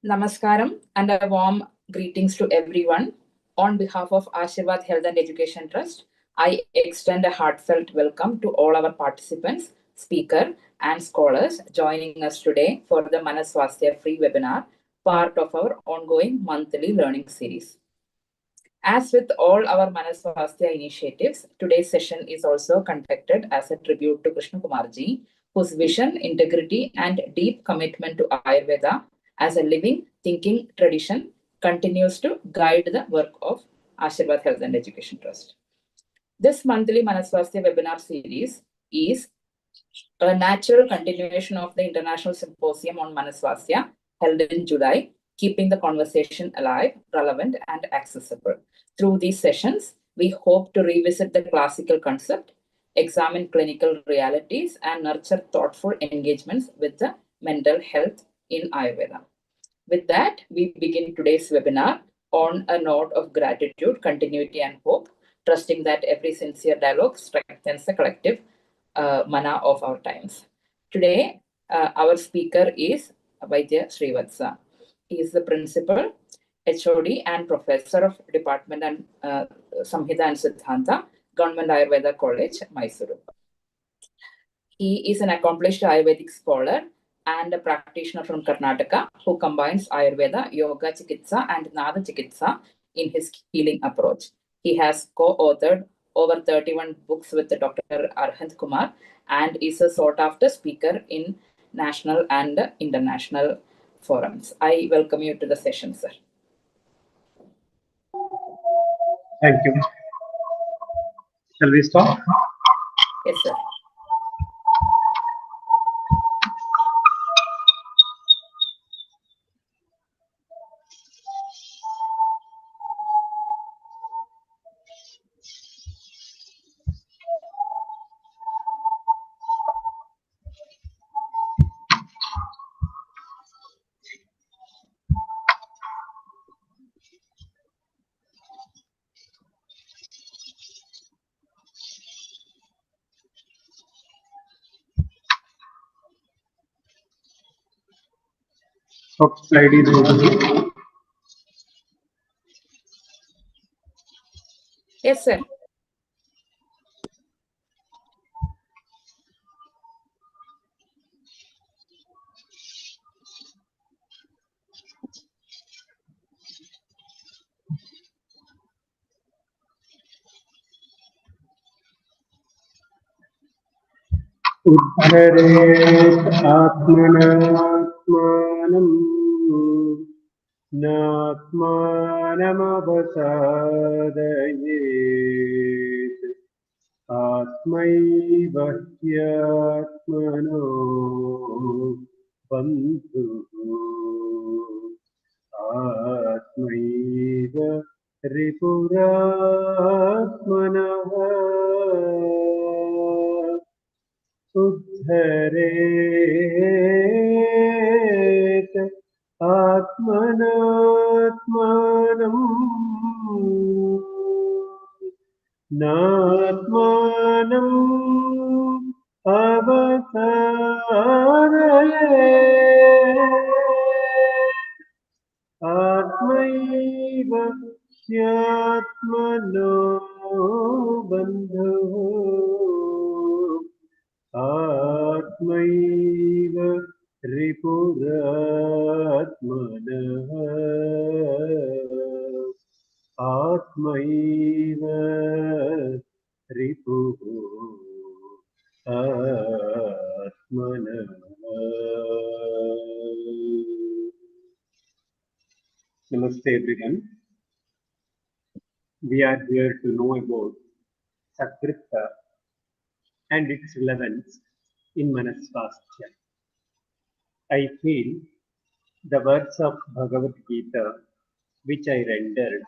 Namaskaram and a warm greetings to everyone. On behalf of Ashirvad Health and Education Trust, I extend a heartfelt welcome to all our participants, speakers, and scholars joining us today for the Manaswasthya free webinar, part of our ongoing monthly learning series. As with all our Manaswasthya initiatives, today's session is also conducted as a tribute to 𝐋𝐞𝐚𝐫𝐧𝐢𝐬𝐧𝐠, whose vision, integrity, and deep commitment to Ayurveda as a living, thinking tradition continues to guide the work of Ashirvad Health and Education Trust. This monthly Manaswasthya webinar series is a natural continuation of the International Symposium on Manaswasthya held in July, keeping the conversation alive, relevant, and accessible. Through these sessions, we hope to revisit the classical concept, examine clinical realities, and nurture thoughtful engagements with the mental health in Ayurveda. With that, we begin today's webinar on a note of gratitude, continuity, and hope, trusting that every sincere dialogue strengthens the collective mana of our times. Today, our speaker is Vaidya Shreevathsa. He is the principal, HOD, and professor of Department and Samhita and Siddanta, Government Ayurveda College, Mysuru. He is an accomplished Ayurvedic scholar and a practitioner from Karnataka who combines Ayurveda, Yoga Chikitsa, and Nada Chikitsa in his healing approach. He has co-authored over 31 books with Dr. Arhant Kumar and is a sought-after speaker in national and international forums. I welcome you to the session, sir. Thank you. Shall we start? Yes, sir. Slide is over. Yes, sir. Uddharet atmanatmanam natmanam avasadayet atmaiva hyatmano bandhu atmaiva ripuratmanaha Uddharet atmanatmanam natmanam avasadayet atmaiva hyatmano bandhu Atmaiva Ripuratmanaha Atmaiva Ripuhu Atmanaha. Namaste everyone. We are here to know about Sadvritta and its relevance in Manaswasthya. I feel the words of Bhagavad Gita, which I rendered,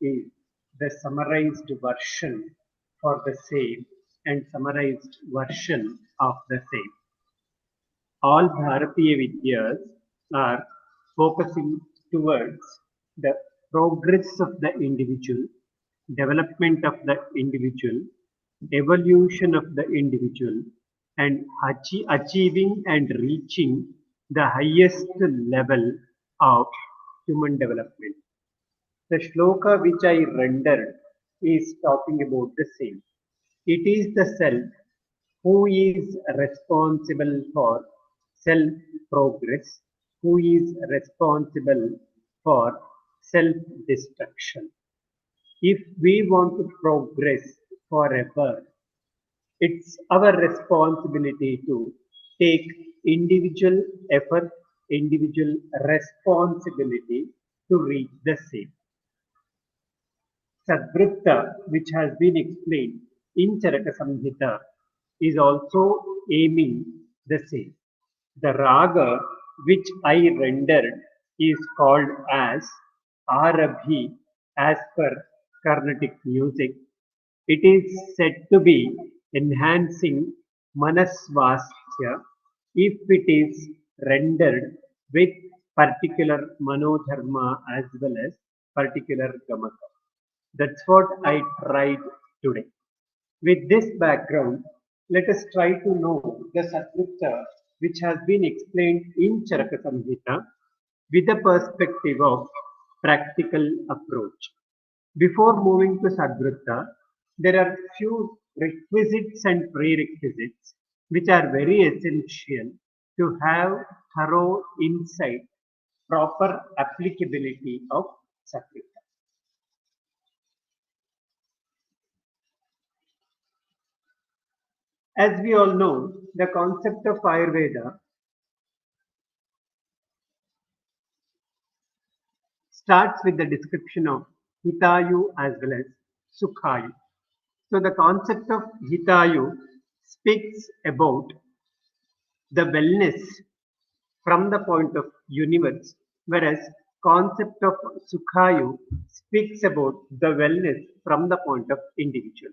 is the summarized version for the same and summarized version of the same. All Bharatiya Vidyas are focusing towards the progress of the individual, development of the individual, evolution of the individual, and achieving and reaching the highest level of human development. The shloka which I rendered is talking about the same. It is the self who is responsible for self progress, who is responsible for self destruction. If we want to progress forever, it's our responsibility to take individual effort, individual responsibility to reach the same. Sadvritta, which has been explained in Charka Samhita, is also aiming the same. The raga which I rendered is called as Arabhi as per Carnatic music. It is said to be enhancing manasvasthya if it is rendered with particular manodharma as well as particular gamaka. That's what I tried today. With this background, let us try to know the Sadvritta which has been explained in Charaka Samhita with the perspective of practical approach. Before moving to Sadvritta, there are few requisites and prerequisites which are very essential to have thorough insight, proper applicability of Sadvritta. As we all know, the concept of Ayurveda starts with the description of Hitayu as well as Sukhayu. So the concept of Hitayu speaks about the wellness from the point of universe, whereas concept of Sukhayu speaks about the wellness from the point of individual.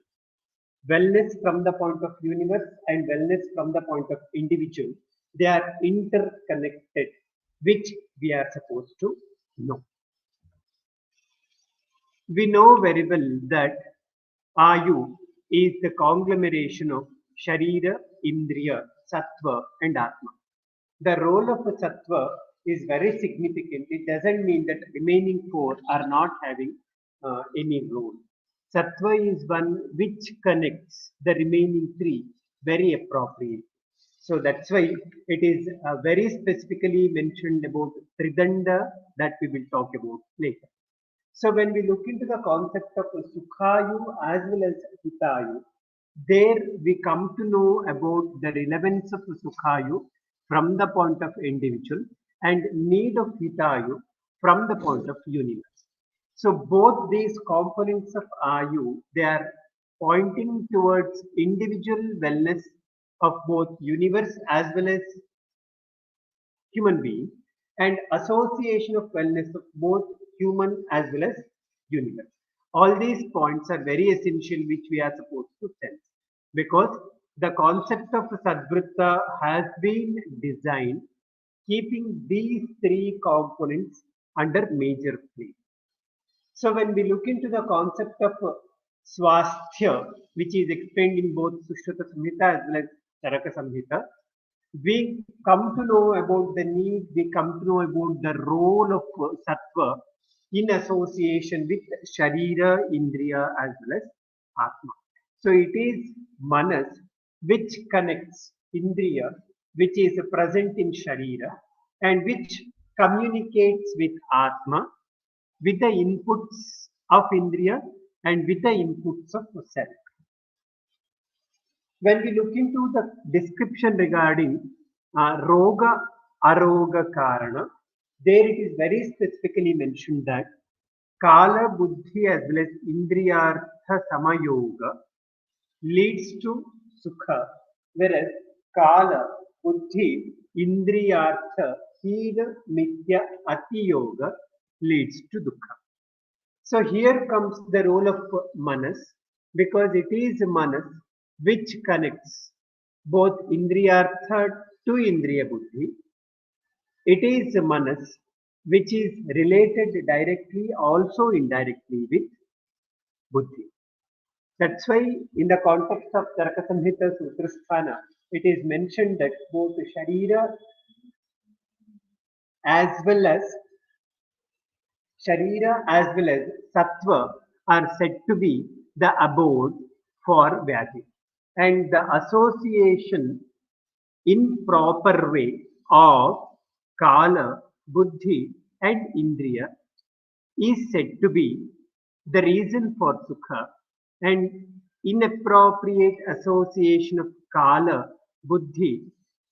Wellness from the point of universe and wellness from the point of individual, they are interconnected, which we are supposed to know. We know very well that Ayu is the conglomeration of Sharira, Indriya, Sattva and Atma. The role of a Sattva is very significant. It doesn't mean that remaining four are not having any role. Sattva is one which connects the remaining three very appropriately. So that's why it is very specifically mentioned about Tridanda that we will talk about later. So when we look into the concept of Sukhayu as well as Hitayu, there we come to know about the relevance of Sukhayu from the point of individual and need of Hitayu from the point of universe. So both these components of Ayu, they are pointing towards individual wellness of both universe as well as human being and association of wellness of both human as well as universe. All these points are very essential which we are supposed to sense because the concept of Sadvritta has been designed keeping these three components under major play. So when we look into the concept of svasthya, which is explained in both Charka Samhita as well as Charaka Samhita, we come to know about the need, we come to know about the role of sattva in association with Sharira, Indriya as well as Atma. So it is Manas which connects Indriya, which is present in Sharira and which communicates with Atma with the inputs of Indriya and with the inputs of self. When we look into the description regarding Roga Aroga Karana, there it is very specifically mentioned that Kala Buddhi as well as Indriyartha Samayoga leads to Sukha, whereas Kala Buddhi Indriyartha Hida Mithya Ati Yoga leads to Dukkha. So here comes the role of Manas because it is Manas which connects both Indriyartha to Indriya Buddhi. It is Manas which is related directly also indirectly with Buddhi. That's why in the context of Charka Samhita Sutrasthana, it is mentioned that both Sharira as well as Sharira as well as Sattva are said to be the abode for Vyadi. And the association in proper way of Kala, Buddhi and Indriya is said to be the reason for Sukha, and inappropriate association of Kala, Buddhi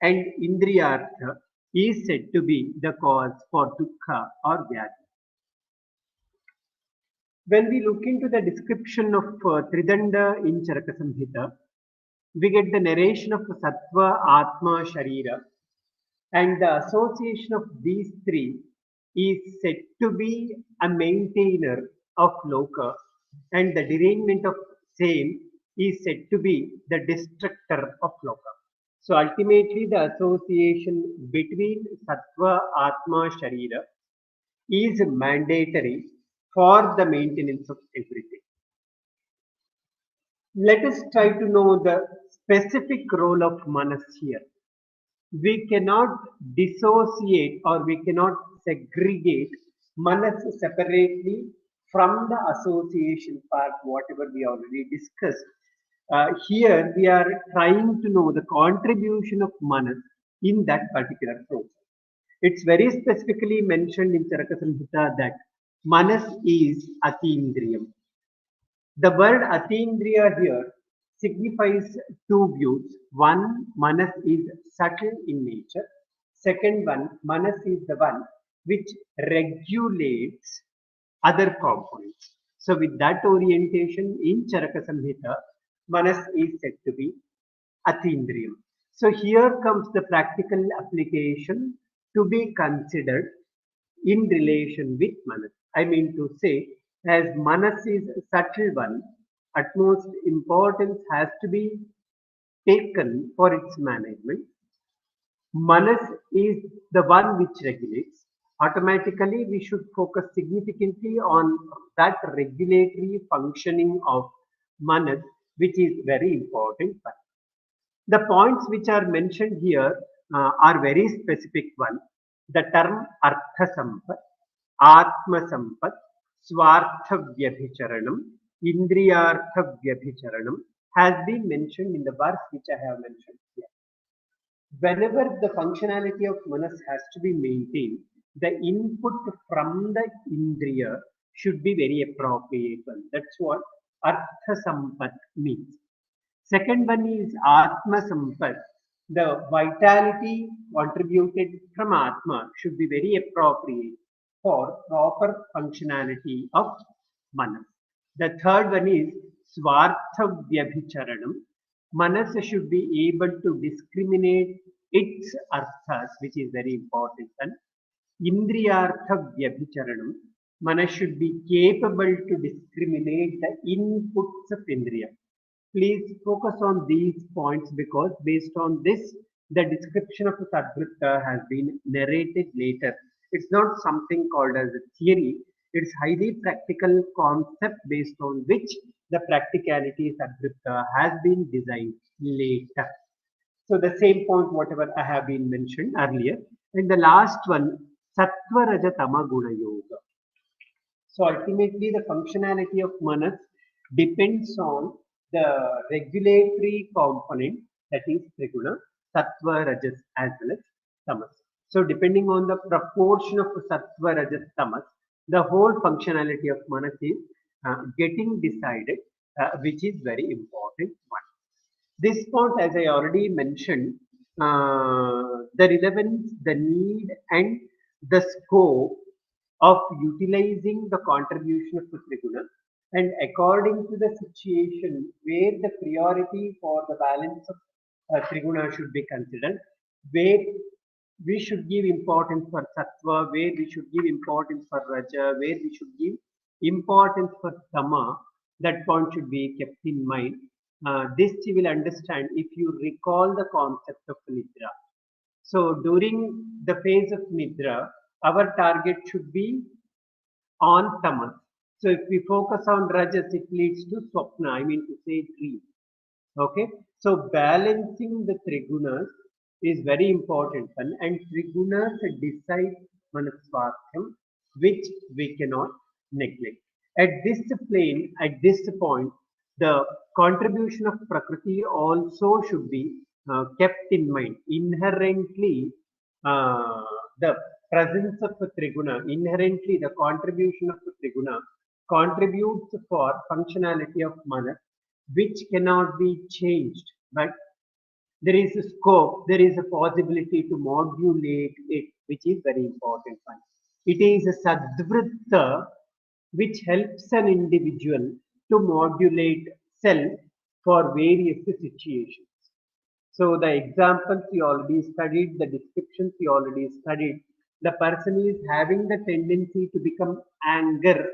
and Indriyartha is said to be the cause for Dukkha or Vyadi. When we look into the description of Tridanda in Charka Samhita, we get the narration of Sattva, Atma, Sharira, and the association of these three is said to be a maintainer of Loka, and the derangement of same is said to be the destructor of Loka. So ultimately, the association between Sattva, Atma, Sharira is mandatory for the maintenance of everything. Let us try to know the specific role of Manas here. We cannot dissociate or we cannot segregate Manas separately from the association part, whatever we already discussed. Here we are trying to know the contribution of Manas in that particular process. It's very specifically mentioned in Charaka Samhita that Manas is Atindriyam. The word Atindriya here signifies two views. One, Manas is subtle in nature. Second one, Manas is the one which regulates other components. So with that orientation in Charaka Samhita, Manas is said to be Atindriyam. So here comes the practical application to be considered in relation with Manas. I mean to say, as Manas is a subtle one, utmost importance has to be taken for its management. Manas is the one which regulates. Automatically, we should focus significantly on that regulatory functioning of Manas, which is very important. The points which are mentioned here are very specific one. The term Artha Sampat, Atma Sampat, Swartha Vyabhicharanam, Indriyartha Vyabhicharanam has been mentioned in the verse which I have mentioned here. Whenever the functionality of Manas has to be maintained, the input from the Indriya should be very appropriate one. That's what Artha Sampat means. Second one is Atma Sampat. The vitality contributed from Atma should be very appropriate for proper functionality of Manas. The third one is Swartha Vyabhicharanam. Manas should be able to discriminate its arthas, which is very important. And Indriyartha Vyabhicharanam. Manas should be capable to discriminate the inputs of Indriya. Please focus on these points because based on this, the description of the Sadvritta has been narrated later. It's not something called as a theory. It's highly practical concept based on which the practicality Sadvritta has been designed later. So the same point, whatever I have been mentioned earlier. And the last one, Sattva Raja Tama Guna Yoga. So ultimately, the functionality of Manas depends on the regulatory component, that is Triguna, Sattva, Rajas as well as Tamas. So depending on the proportion of Sattva, Rajas, Tamas, the whole functionality of Manas is getting decided, which is very important one. This point, as I already mentioned, the relevance, the need and the scope of utilizing the contribution of the Triguna, and according to the situation where the priority for the balance of Triguna should be considered, where we should give importance for Sattva, where we should give importance for Raja, where we should give importance for Tama, that point should be kept in mind. This you will understand if you recall the concept of Nidra. So during the phase of Nidra, our target should be on Tamas. So if we focus on Rajas, it leads to Swapna, I mean to say dream. Okay, so balancing the Trigunas is very important one, and Trigunas decide Manasvartham, which we cannot neglect. At this plane, at this point, the contribution of Prakriti also should be kept in mind. Inherently, uh, the presence of a Triguna, inherently the contribution of a Triguna contributes for functionality of Manas, which cannot be changed. But there is a scope, there is a possibility to modulate it, which is very important one. It is a Sadvritta which helps an individual to modulate self for various situations. So the examples you already studied, the descriptions you already studied, the person is having the tendency to become anger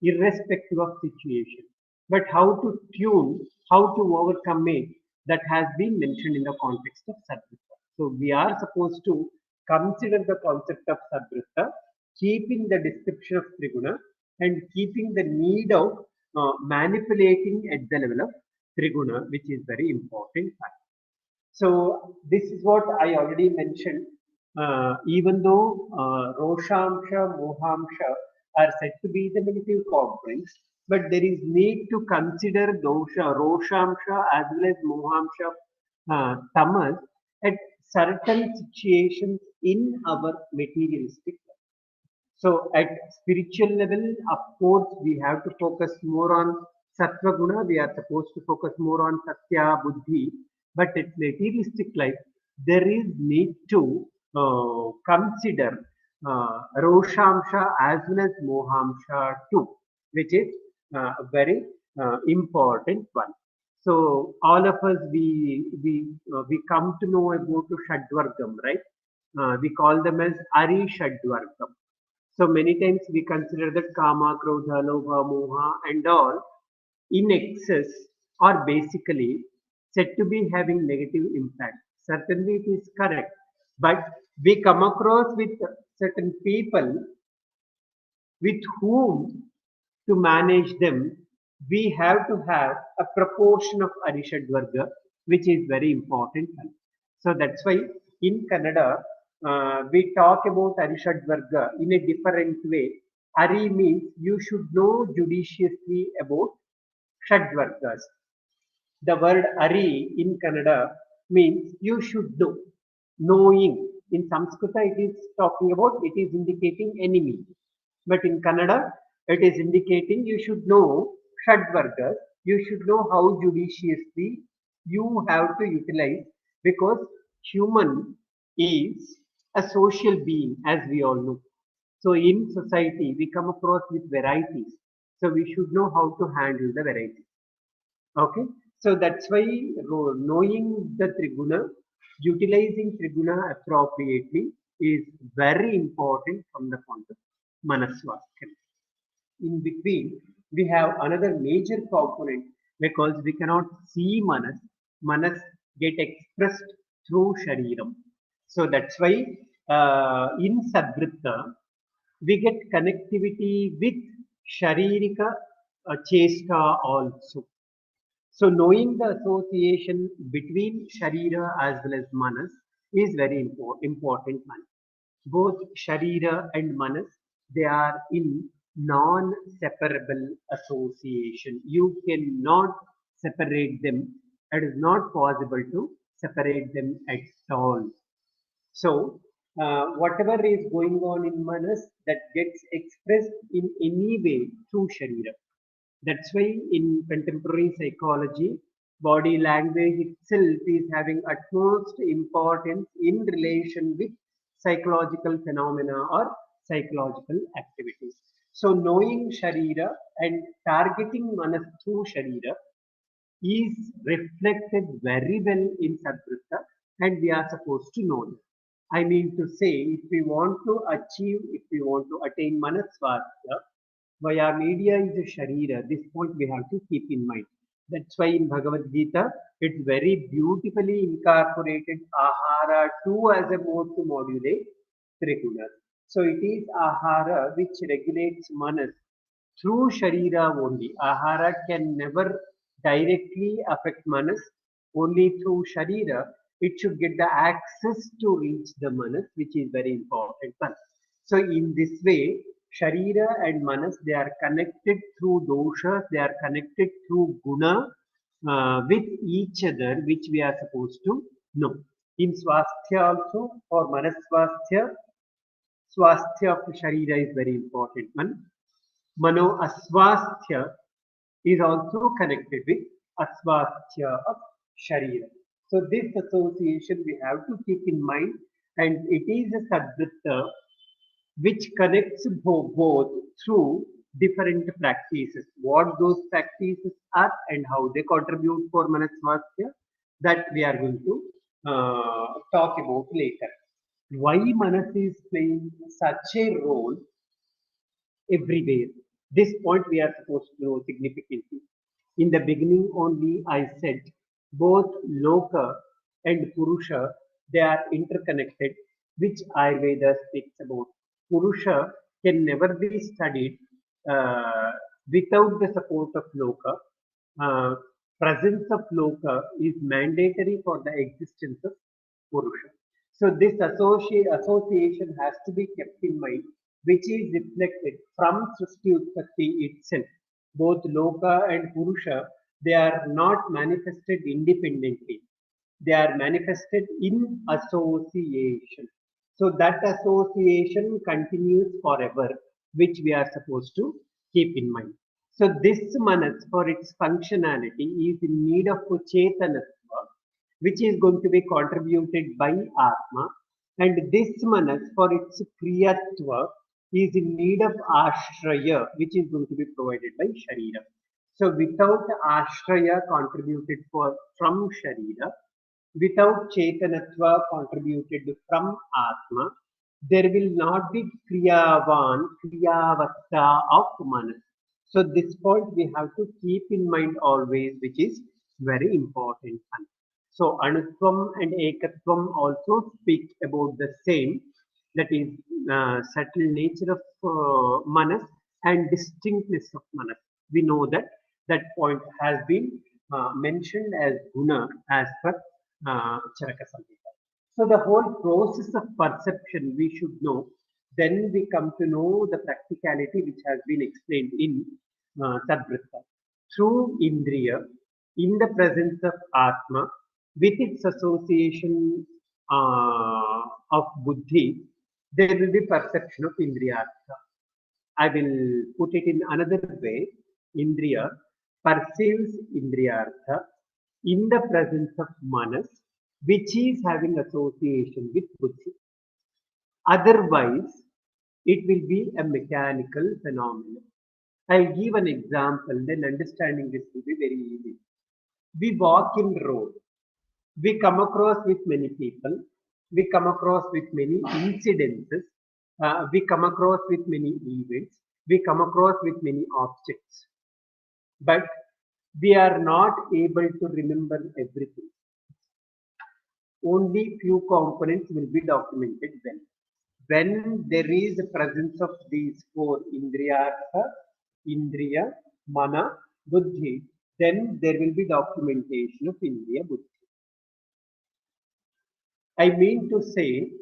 irrespective of situation. But how to tune, how to overcome it, that has been mentioned in the context of Sadvritta. So we are supposed to consider the concept of Sadvritta, keeping the description of Triguna and keeping the need of manipulating at the level of Triguna, which is very important fact. So this is what I already mentioned. Even though Roshamsha, Mohamsha are said to be the negative components, but there is need to consider dosha, Roshamsha as well as Mohamsha, Tamas at certain situations in our materialistic life. So at spiritual level, of course, we have to focus more on Sattva Guna. We are supposed to focus more on Satya, Buddhi. But at materialistic life, there is need to consider Roshamsha as well as Mohamsha too, which is a very important one. So all of us we come to know about Shadvargam, right? We call them as Ari Shadvargam. So many times we consider that Kama, Krodha, Lobha, Moha and all in excess are basically said to be having negative impact. Certainly it is correct. But we come across with certain people with whom to manage them, we have to have a proportion of Arishadvarga, which is very important. So that's why in Kannada, we talk about Arishadvarga in a different way. Ari means you should know judiciously about Shadvargas. The word Ari in Kannada means you should know, knowing. In Sanskrit, it is talking about, it is indicating enemy. But in Kannada, it is indicating you should know Shadvargas, you should know how judiciously you have to utilize, because human is a social being, as we all know. So in society, we come across with varieties. So we should know how to handle the varieties. Okay, so that's why knowing the Triguna, utilizing Triguna appropriately is very important from the point of Manaswasthya. In between, we have another major component because we cannot see Manas. Manas get expressed through Shariram. So that's why in Sadvritta, we get connectivity with Sharirika Chesta also. So knowing the association between Sharira as well as Manas is very important one. Both Sharira and Manas, they are in non-separable association. You cannot separate them. It is not possible to separate them at all. So whatever is going on in Manas, that gets expressed in any way through Sharira. That's why in contemporary psychology, body language itself is having utmost importance in relation with psychological phenomena or psychological activities. So knowing Sharira and targeting Manas through Sharira is reflected very well in Sadvritta, and we are supposed to know that. I mean to say, if we want to achieve, if we want to attain Manasvasthya, via media is a Sharira. This point we have to keep in mind. That's why in Bhagavad Gita, it's very beautifully incorporated Ahara too as a mode to modulate Triguna. So it is Ahara which regulates Manas through Sharira only. Ahara can never directly affect Manas, only through Sharira. It should get the access to reach the Manas, which is very important. So in this way, Sharira and Manas, they are connected through doshas, they are connected through guna with each other, which we are supposed to know. In svasthya also, for manasvasthya, swasthya of Sharira is very important one. Mano asvasthya is also connected with asvasthya of Sharira. So this association we have to keep in mind, and it is a Sadvritta which connects both through different practices. What those practices are and how they contribute for Manasvasthya, that we are going to talk about later. Why Manas is playing such a role everywhere? This point we are supposed to know significantly. In the beginning only I said both Loka and Purusha, they are interconnected, which Ayurveda speaks about. Purusha can never be studied uh, without the support of Loka. Uh, Presence of Loka is mandatory for the existence of Purusha. So this association has to be kept in mind, which is reflected from Srishti Utpatti itself. Both Loka and Purusha, they are not manifested independently. They are manifested in association. So that association continues forever, which we are supposed to keep in mind. So this manas for its functionality is in need of chetanatva, which is going to be contributed by Atma, and this manas for its kriyatva is in need of ashraya, which is going to be provided by Sharira. So without ashraya contributed from Sharira, without Chetanatva contributed from Atma, there will not be Kriyavan, Kriyavatta of Manas. So this point we have to keep in mind always, which is very important. So Anutvam and Ekatvam also speak about the same, that is subtle nature of Manas and distinctness of Manas. We know that that point has been mentioned as Guna as per Charka Samhita. So the whole process of perception we should know. Then we come to know the practicality which has been explained in Sadvritta. Through Indriya, in the presence of Atma, with its association of Buddhi, there will be perception of Indriyartha. I will put it in another way. Indriya perceives Indriyartha in the presence of Manas, which is having association with Buddhi. Otherwise, it will be a mechanical phenomenon. I'll give an example, then understanding this will be very easy. We walk in road. We come across with many people. We come across with many incidences. We come across with many events. We come across with many objects. But we are not able to remember everything. Only few components will be documented well. When there is a presence of these four Indriyartha, Indriya, Mana, Buddhi, then there will be documentation of Indriya Buddhi. I mean to say,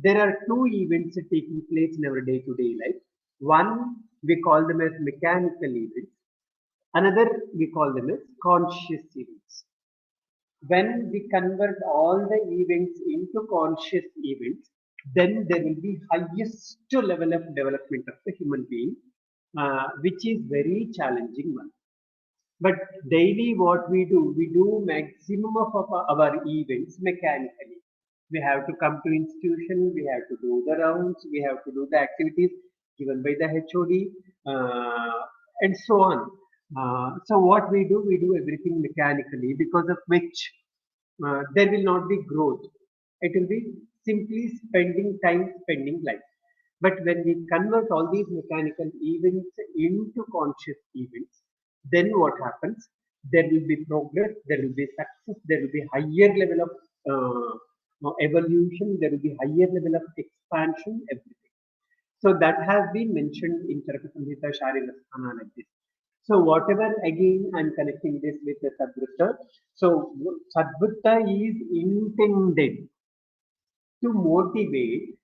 there are two events taking place in our day-to-day life. One, we call them as mechanical events. Another, we call them as conscious events. When we convert all the events into conscious events, then there will be highest level of development of the human being, which is very challenging one. But daily what we do maximum of our events mechanically. We have to come to institution, we have to do the rounds, we have to do the activities given by the HOD, and so on. So what we do everything mechanically, because of which there will not be growth. It will be simply spending time, spending life. But when we convert all these mechanical events into conscious events, then what happens? There will be progress, there will be success, there will be higher level of evolution, there will be higher level of expansion, everything. So that has been mentioned in Charka Samhita Sharirasthana like this. So whatever again I'm connecting this with the Sadvritta. So Sadvritta is intended to motivate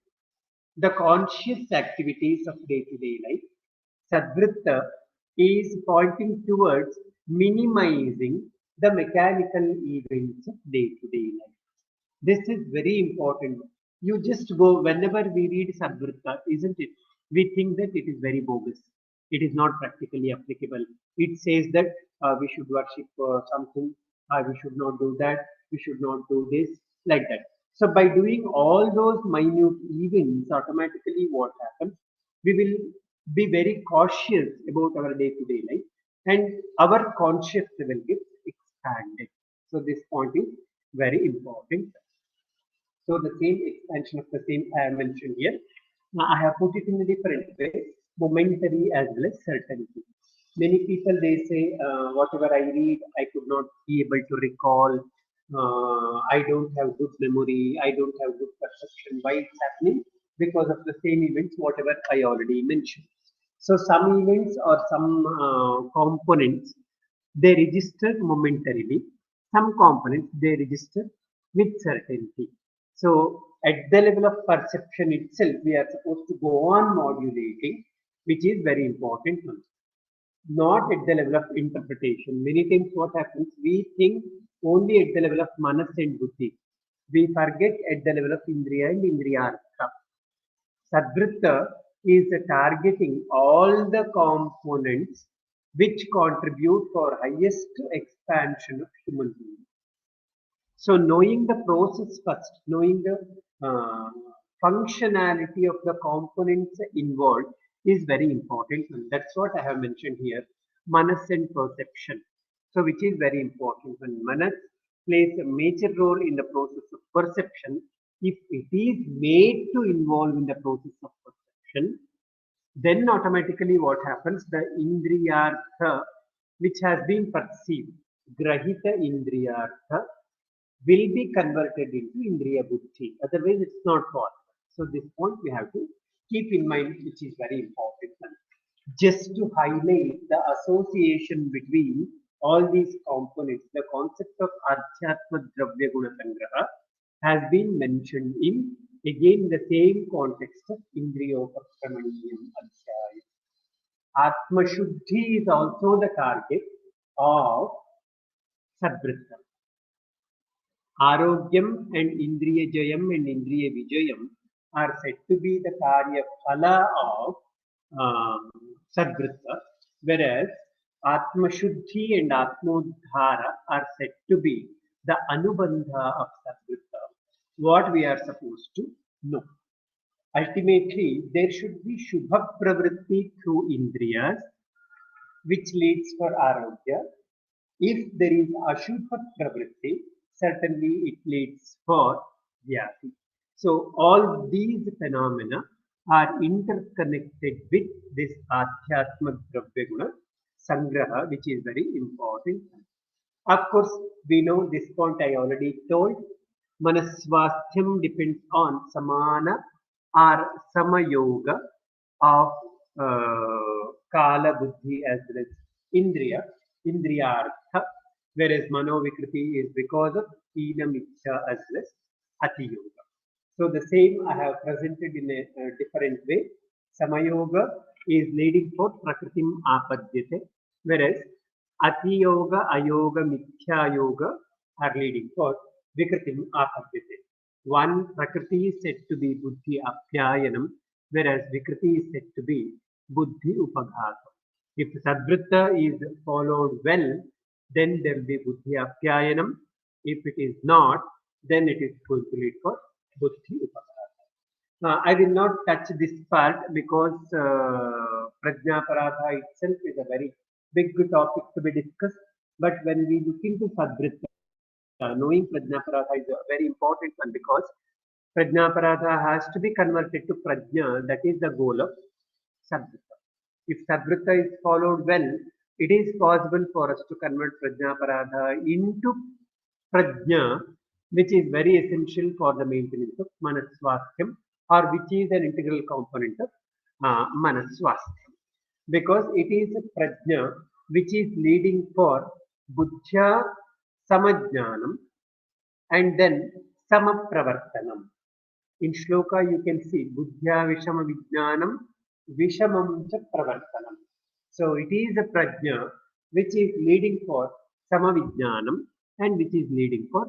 the conscious activities of day-to-day life. Sadvritta is pointing towards minimizing the mechanical events of day-to-day life. This is very important. You just go, whenever we read Sadvritta, isn't it? We think that it is very bogus. It is not practically applicable. It says that we should worship something, we should not do that, we should not do this, like that. So by doing all those minute events, automatically what happens? We will be very cautious about our day-to-day life, and our conscious level gets expanded. So this point is very important. So the same expansion of the same I have mentioned here. Now I have put it in a different way, momentary as well as certainty. Many people they say, whatever I read, I could not be able to recall. I don't have good memory. I don't have good perception. Why it's happening? Because of the same events, whatever I already mentioned. So some events or some components they register momentarily. Some components they register with certainty. So at the level of perception itself, we are supposed to go on modulating, which is very important. Not at the level of interpretation. Many times what happens, we think only at the level of manas and buddhi. We forget at the level of indriya and indriyartha. Sadvritta is targeting all the components which contribute for highest expansion of human being. So knowing the process first, knowing the functionality of the components involved is very important. And that's what I have mentioned here, manas and perception. So which is very important. When manas plays a major role in the process of perception, if it is made to involve in the process of perception, then automatically what happens? The indriyartha, which has been perceived, grahita indriyartha, will be converted into indriya buddhi. Otherwise, it's not possible. So this point we have to keep in mind, which is very important. Just to highlight the association between all these components, the concept of Adhyatma Dravya Guna Sangraha has been mentioned in again the same context of Indriyopakramaniyam Adhyaya. Atma Shuddhi is also the target of Sadvritta. Arogyam and Indriya Jayam and Indriya Vijayam are said to be the Karya Phala of Sadvritta, whereas Atma Shuddhi and Atmodhara are said to be the Anubandha of Sadvritta, what we are supposed to know. Ultimately, there should be Shubha Pravritti through Indriyas, which leads for Arogya. If there is Ashubha Pravritti, certainly it leads for Vyati. So all these phenomena are interconnected with this Adhyatma Dravya Guna Sangraha, which is very important. Of course, we know this point I already told. Manasvasthyam depends on Samana or Samayoga of Kala Buddhi as well as Indriya, Indriyartha, whereas Manovikriti is because of Hina Michya as well as Ati Yoga. So the same I have presented in a different way. Samayoga is leading for Prakritim Apadyate, whereas Ati Yoga, Ayoga, Mithya Yoga are leading for Vikritim Apadyate. One Prakriti is said to be Buddhi Apyayanam, whereas Vikriti is said to be Buddhi Upaghatam. If Sadvritta is followed well, then there will be Buddhi Apyayanam. If it is not, then it is going to lead for Buddhi Upaghatam. I will not touch this part because Prajna Paratha itself is a very big topic to be discussed. But when we look into Sadvritta, knowing Prajna Paratha is a very important one because Prajna Paratha has to be converted to Prajna, that is the goal of Sadvritta. If Sadvritta is followed well, it is possible for us to convert Prajna Paratha into Prajna, which is very essential for the maintenance of Manaswasthyam, or which is an integral component of Manaswasthyam. Because it is Prajna which is leading for Buddhya Samajnanam and then Samapravartanam. In shloka, you can see buddhya vishama vijnanam vishamam cha pravartanam. So it is a prajna which is leading for samavijnanam and which is leading for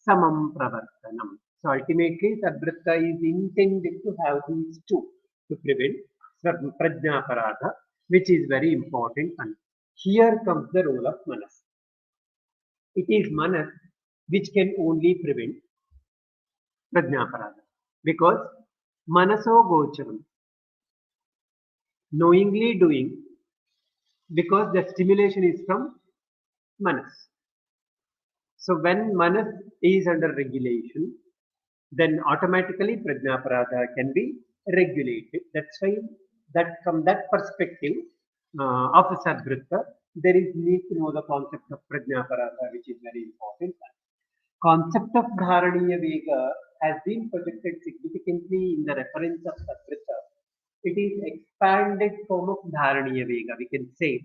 samam pravartanam. So ultimately, Sadvritta is intended to have these two to prevent prajna paradha, which is very important. And here comes the role of manas. It is manas which can only prevent prajna paradha because manaso gocharam, knowingly doing, because the stimulation is from manas. So when manas is under regulation, then automatically prajna paradha can be regulated. That's why that from that perspective of the Sadvritta, there is need to know the concept of prajna paradha, which is very important. Concept of dharaniya vega has been projected significantly in the reference of Sadvritta. It is expanded form of dharaniya vega. We can say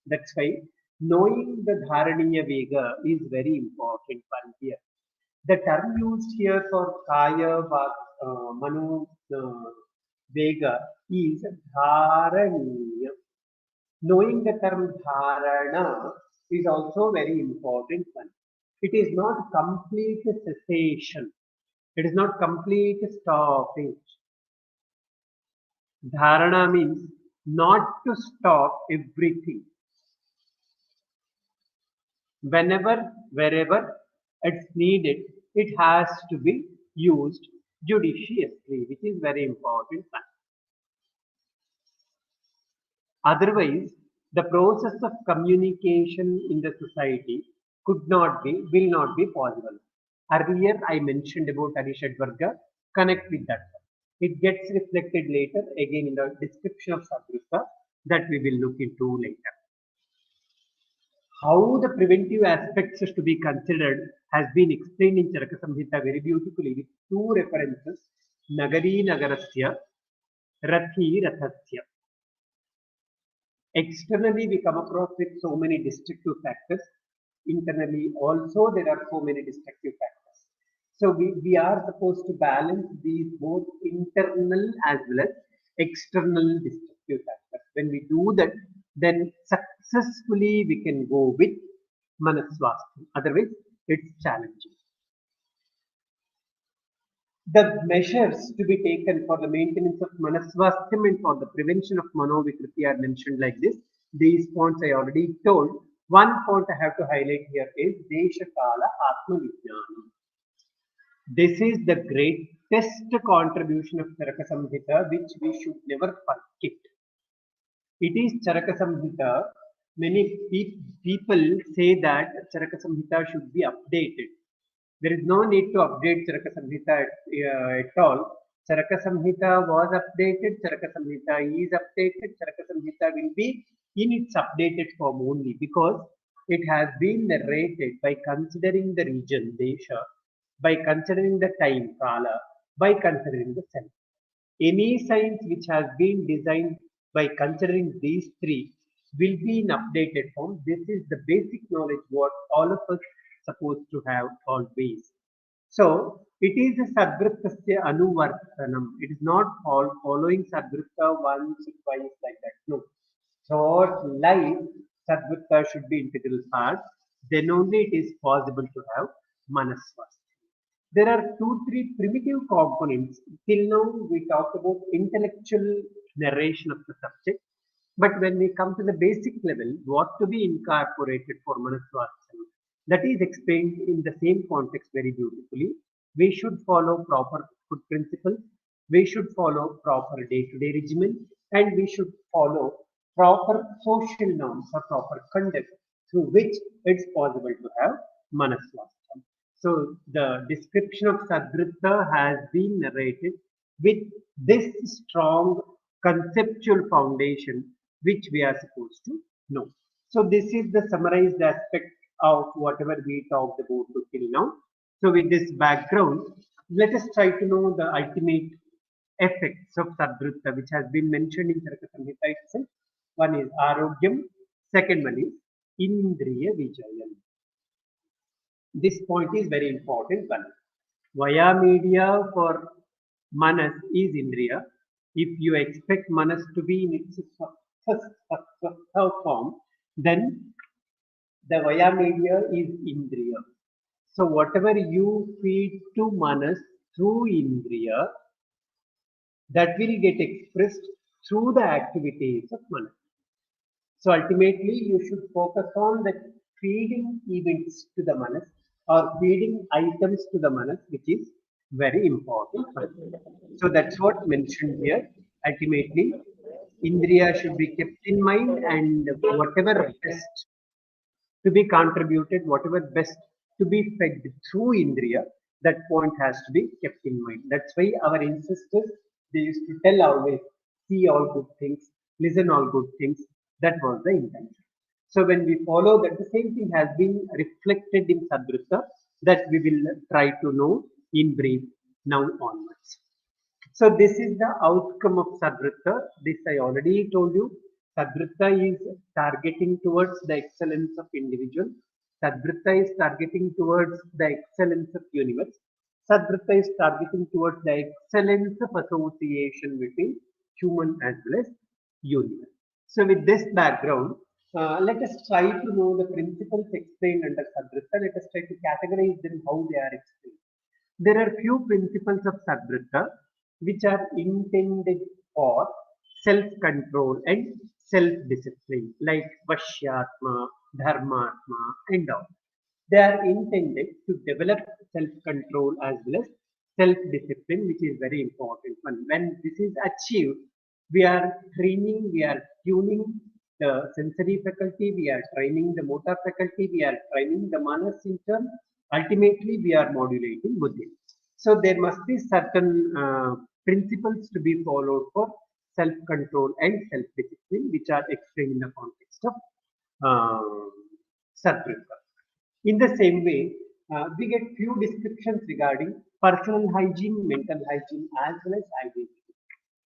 that's why knowing the dharaniya vega is very important one here. The term used here for kaya mano vega is dharaniya. Knowing the term dharana is also very important one. It is not complete cessation. It is not complete stoppage. Dharana means not to stop everything. Whenever, wherever it's needed, it has to be used judiciously, which is very important. Otherwise, the process of communication in the society could not be, will not be possible. Earlier, I mentioned about Arishadvarga. Connect with that. It gets reflected later again in the description of Sadvritta that we will look into later. How the preventive aspects is to be considered has been explained in Charka Samhita very beautifully with two references, Nagari Nagarasya, Rathi Rathasya. Externally, we come across with so many destructive factors. Internally, also, there are so many destructive factors. So, we are supposed to balance these both internal as well as external destructive factors. When we do that, then successfully we can go with manasvasthya. Otherwise, it's challenging. The measures to be taken for the maintenance of manasvasthya and for the prevention of manovikriti are mentioned like this. These points I already told. One point I have to highlight here is Deshakala Atma Vijnanam. This is the greatest contribution of Charaka Samhita, which we should never forget. It is Charaka Samhita. Many people say that Charaka Samhita should be updated. There is no need to update Charaka Samhita at all. Charaka Samhita was updated, Charaka Samhita is updated, Charaka Samhita will be in its updated form only because it has been narrated by considering the region, Desha, by considering the time, Kala, by considering the self. Any science which has been designed by considering these three will be in updated form. This is the basic knowledge what all of us supposed to have always. So it is a Sadvrittasya Anuvartanam. It is not all following Sadvritta once, twice like that. No. Throughout life, Sadvritta should be integral part. Then only it is possible to have Manasvasthya. There are 2-3 primitive components. Till now, we talked about intellectual narration of the subject. But when we come to the basic level, what to be incorporated for Manasvasthya, that is explained in the same context very beautifully. We should follow proper food principles. We should follow proper day-to-day regimen. And we should follow proper social norms or proper conduct through which it's possible to have Manasvasthya. So the description of Sadvritta has been narrated with this strong conceptual foundation which we are supposed to know. So this is the summarized aspect of whatever we talked about till now. So with this background, let us try to know the ultimate effects of Sadvritta which has been mentioned in Charaka Samhita itself. One is Arogyam, second one is Indriya Vijayam. This point is very important one. Via media for Manas is Indriya. If you expect Manas to be in its first form, then the via media is Indriya. So whatever you feed to Manas through Indriya, that will get expressed through the activities of Manas. So ultimately, you should focus on the feeding events to the Manas or feeding items to the Manas, which is very important. So that's what mentioned here. Ultimately, Indriya should be kept in mind, and whatever best to be contributed, whatever best to be fed through Indriya, that point has to be kept in mind. That's why our ancestors, they used to tell always, see all good things, listen all good things. That was the intention. So when we follow that, the same thing has been reflected in Sadvritta that we will try to know in brief now onwards. So this is the outcome of Sadvritta. This I already told you. Sadvritta is targeting towards the excellence of individual. Sadvritta is targeting towards the excellence of universe. Sadvritta is targeting towards the excellence of association between human as well as universe. So with this background, let us try to know the principles explained under Sadvritta. Let us try to categorize them how they are explained. There are few principles of Sadvritta which are intended for self-control and self-discipline, like Vashyatma, Dharmatma, and all. They are intended to develop self-control as well as self-discipline, which is very important. When this is achieved, we are training, we are tuning the sensory faculty, we are training the motor faculty, we are training the manas in turn. Ultimately, we are modulating buddhi. So there must be certain principles to be followed for self-control and self-discipline, which are explained in the context of Sadvritta. In the same way, we get few descriptions regarding personal hygiene, mental hygiene, as well as hygiene.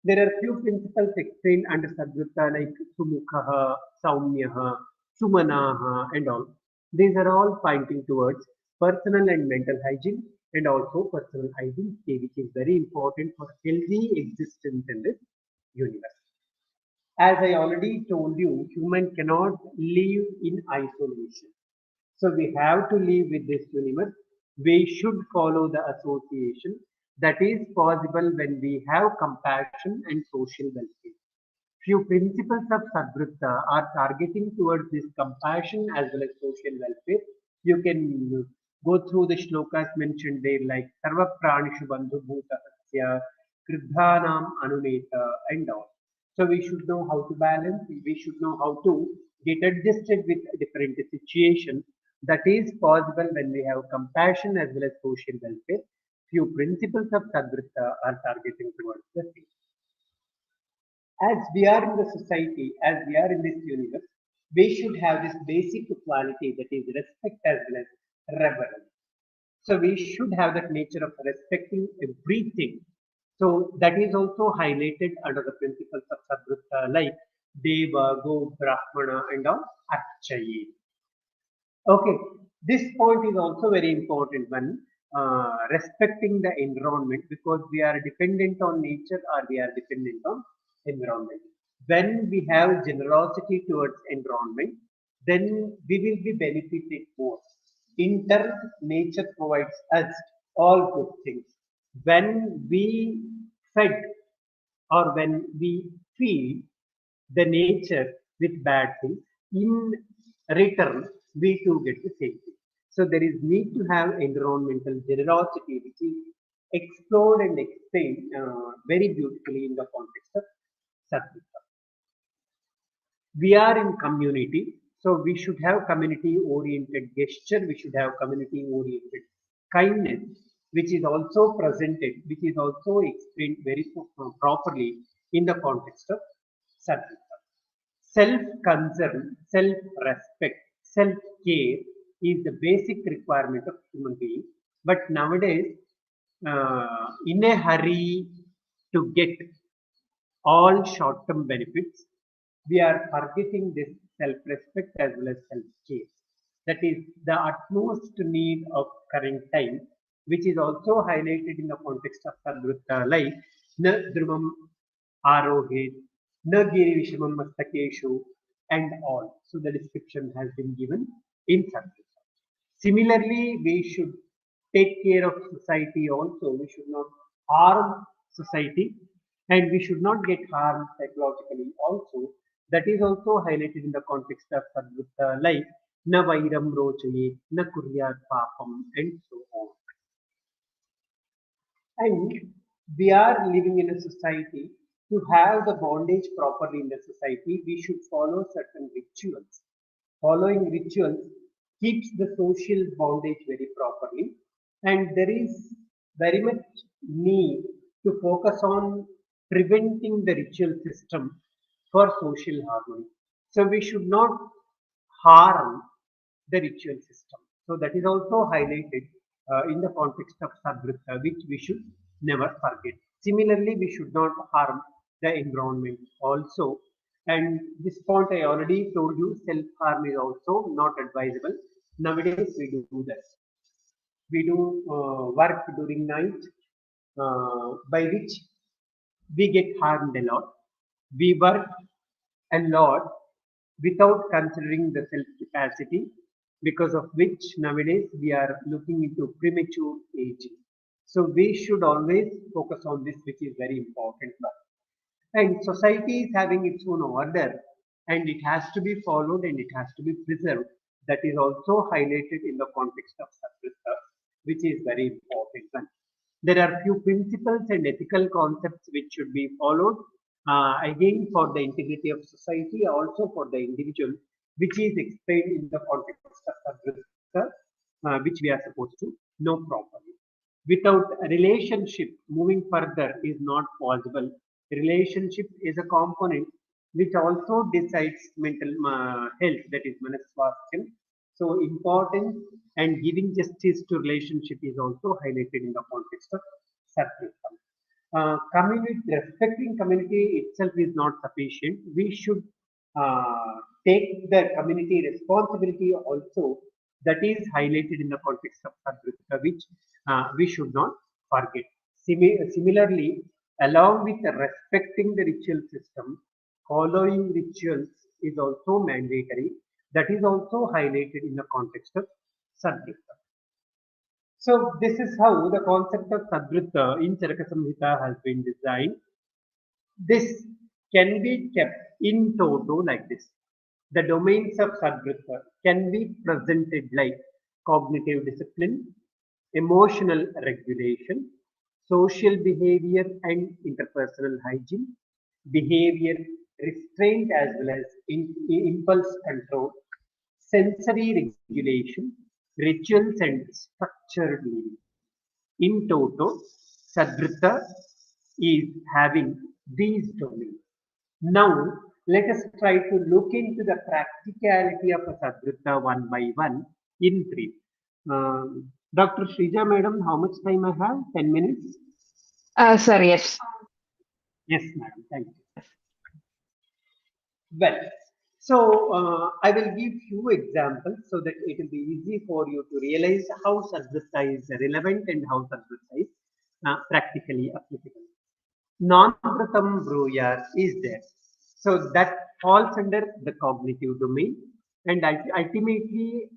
There are few principles explained under Sadvritta like Sumukhaha, Saumyaha, Sumanaha, and all. These are all pointing towards personal and mental hygiene and also personal hygiene, which is very important for healthy existence in this universe. As I already told you, human cannot live in isolation. So we have to live with this universe. We should follow the association. That is possible when we have compassion and social welfare. Few principles of Sadvritta are targeting towards this compassion as well as social welfare. You can go through the shlokas mentioned there like Sarva Pranishu Bandhu Bhuta Hasya, Kriddhanam Anuneta, and all. So we should know how to balance, we should know how to get adjusted with different situations. That is possible when we have compassion as well as social welfare. Few principles of Sadvritta are targeting towards the same. As we are in the society, as we are in this universe, we should have this basic quality, that is respect as well as reverence. So we should have that nature of respecting everything. So that is also highlighted under the principles of Sadvritta like Deva, Go, Brahmana, and all Archaye. Okay, this point is also very important when respecting the environment, because we are dependent on nature or we are dependent on environment. When we have generosity towards environment, then we will be benefited more. In turn, nature provides us all good things. When we fed or when we feed the nature with bad things, in return, we too get the same thing. So there is need to have environmental generosity, which is explored and explained very beautifully in the context of Sadvritta. We are in community, so we should have community-oriented gesture, we should have community-oriented kindness, which is also presented, which is also explained very properly in the context of Sadvritta. Self-concern, self-respect, self-care is the basic requirement of human being. But nowadays, in a hurry to get all short-term benefits, we are forgetting this self-respect as well as self-care. That is the utmost need of current time. which is also highlighted in the context of Sadvritta, like na dhruvam arohet, na giri vishamam mastakeshu, and all. So the description has been given in Sadvritta. Similarly, we should take care of society also. We should not harm society, and we should not get harmed psychologically also. That is also highlighted in the context of Sadvritta, like na vairam rochaye, na kuryat papam, and so on. And we are living in a society. To have the bondage properly in the society, we should follow certain rituals. Following rituals keeps the social bondage very properly, and there is very much need to focus on preventing the ritual system for social harmony. So we should not harm the ritual system. So that is also highlighted in the context of Sadvritta, which we should never forget. Similarly, we should not harm the environment also. And this point I already told you, self-harm is also not advisable. Nowadays, we do that. We do work during night, by which we get harmed a lot. We work a lot without considering the self capacity, because of which nowadays we are looking into premature aging. So we should always focus on this, which is very important. And society is having its own order, and it has to be followed and it has to be preserved. That is also highlighted in the context of Sadvritta, which is very important one. There are few principles and ethical concepts which should be followed, again for the integrity of society, also for the individual, which is explained in the context of Sadvritta, which we are supposed to know properly. Without a relationship, moving further is not possible. Relationship is a component which also decides mental health, that is manaswasthya. So important, and giving justice to relationship is also highlighted in the context of Sadvritta. Community, respecting community itself is not sufficient. We should take the community responsibility also. That is highlighted in the context of Sadvritta, which we should not forget. Similarly, along with respecting the ritual system, following rituals is also mandatory. That is also highlighted in the context of Sadvritta. So this is how the concept of Sadvritta in Charka Samhita has been designed. This can be kept in toto like this. The domains of Sadvritta can be presented like cognitive discipline, emotional regulation, social behavior and interpersonal hygiene, behavior restraint as well as impulse control, sensory regulation, rituals and structured living. In toto, Sadvritta is having these domains. Now, let us try to look into the practicality of a Sadvritta one by one in brief. Dr. Shrija madam, how much time I have? 10 minutes? Sir, yes. Yes, madam. Thank you. Well, so I will give few examples so that it will be easy for you to realize how Sadvritta is relevant and how Sadvritta is practically applicable. Non-pratam bruyas is there. So that falls under the cognitive domain, and ultimately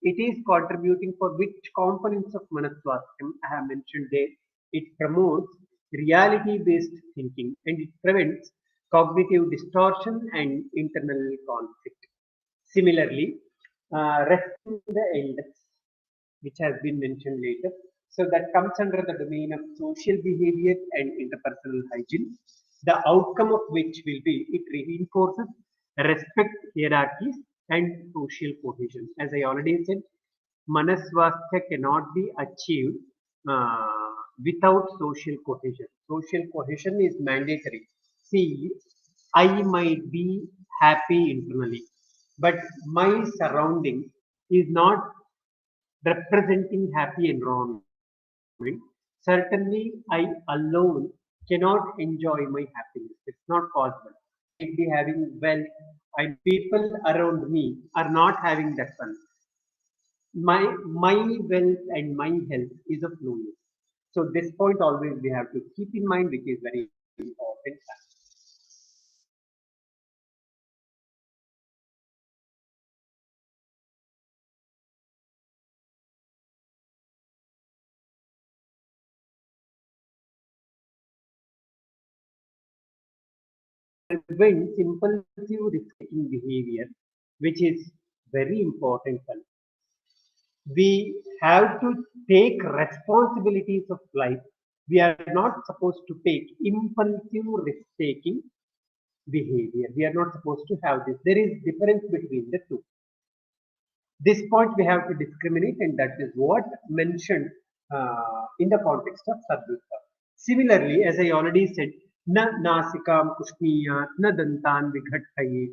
it is contributing for which components of manaswasthya I have mentioned there. It promotes reality-based thinking and it prevents cognitive distortion and internal conflict. Similarly, resting the elders, which has been mentioned later. So that comes under the domain of social behavior and interpersonal hygiene, the outcome of which will be it reinforces respect hierarchies and social cohesion. As I already said, manaswasthya cannot be achieved without social cohesion. Social cohesion is mandatory. See, I might be happy internally, but my surrounding is not representing happy environment. Certainly, I alone cannot enjoy my happiness. It's not possible. I might be having wealth, and people around me are not having that one. my wealth and my health is of no use. So this point always we have to keep in mind, which is very important. Prevents impulsive risk-taking behavior, which is very important. We have to take responsibilities of life. We are not supposed to take impulsive risk-taking behavior. We are not supposed to have this. There is difference between the two. This point we have to discriminate, and that is what mentioned in the context of Sadvritta. Similarly, as I already said, na nasikam kushniya, na dantan vighattaye.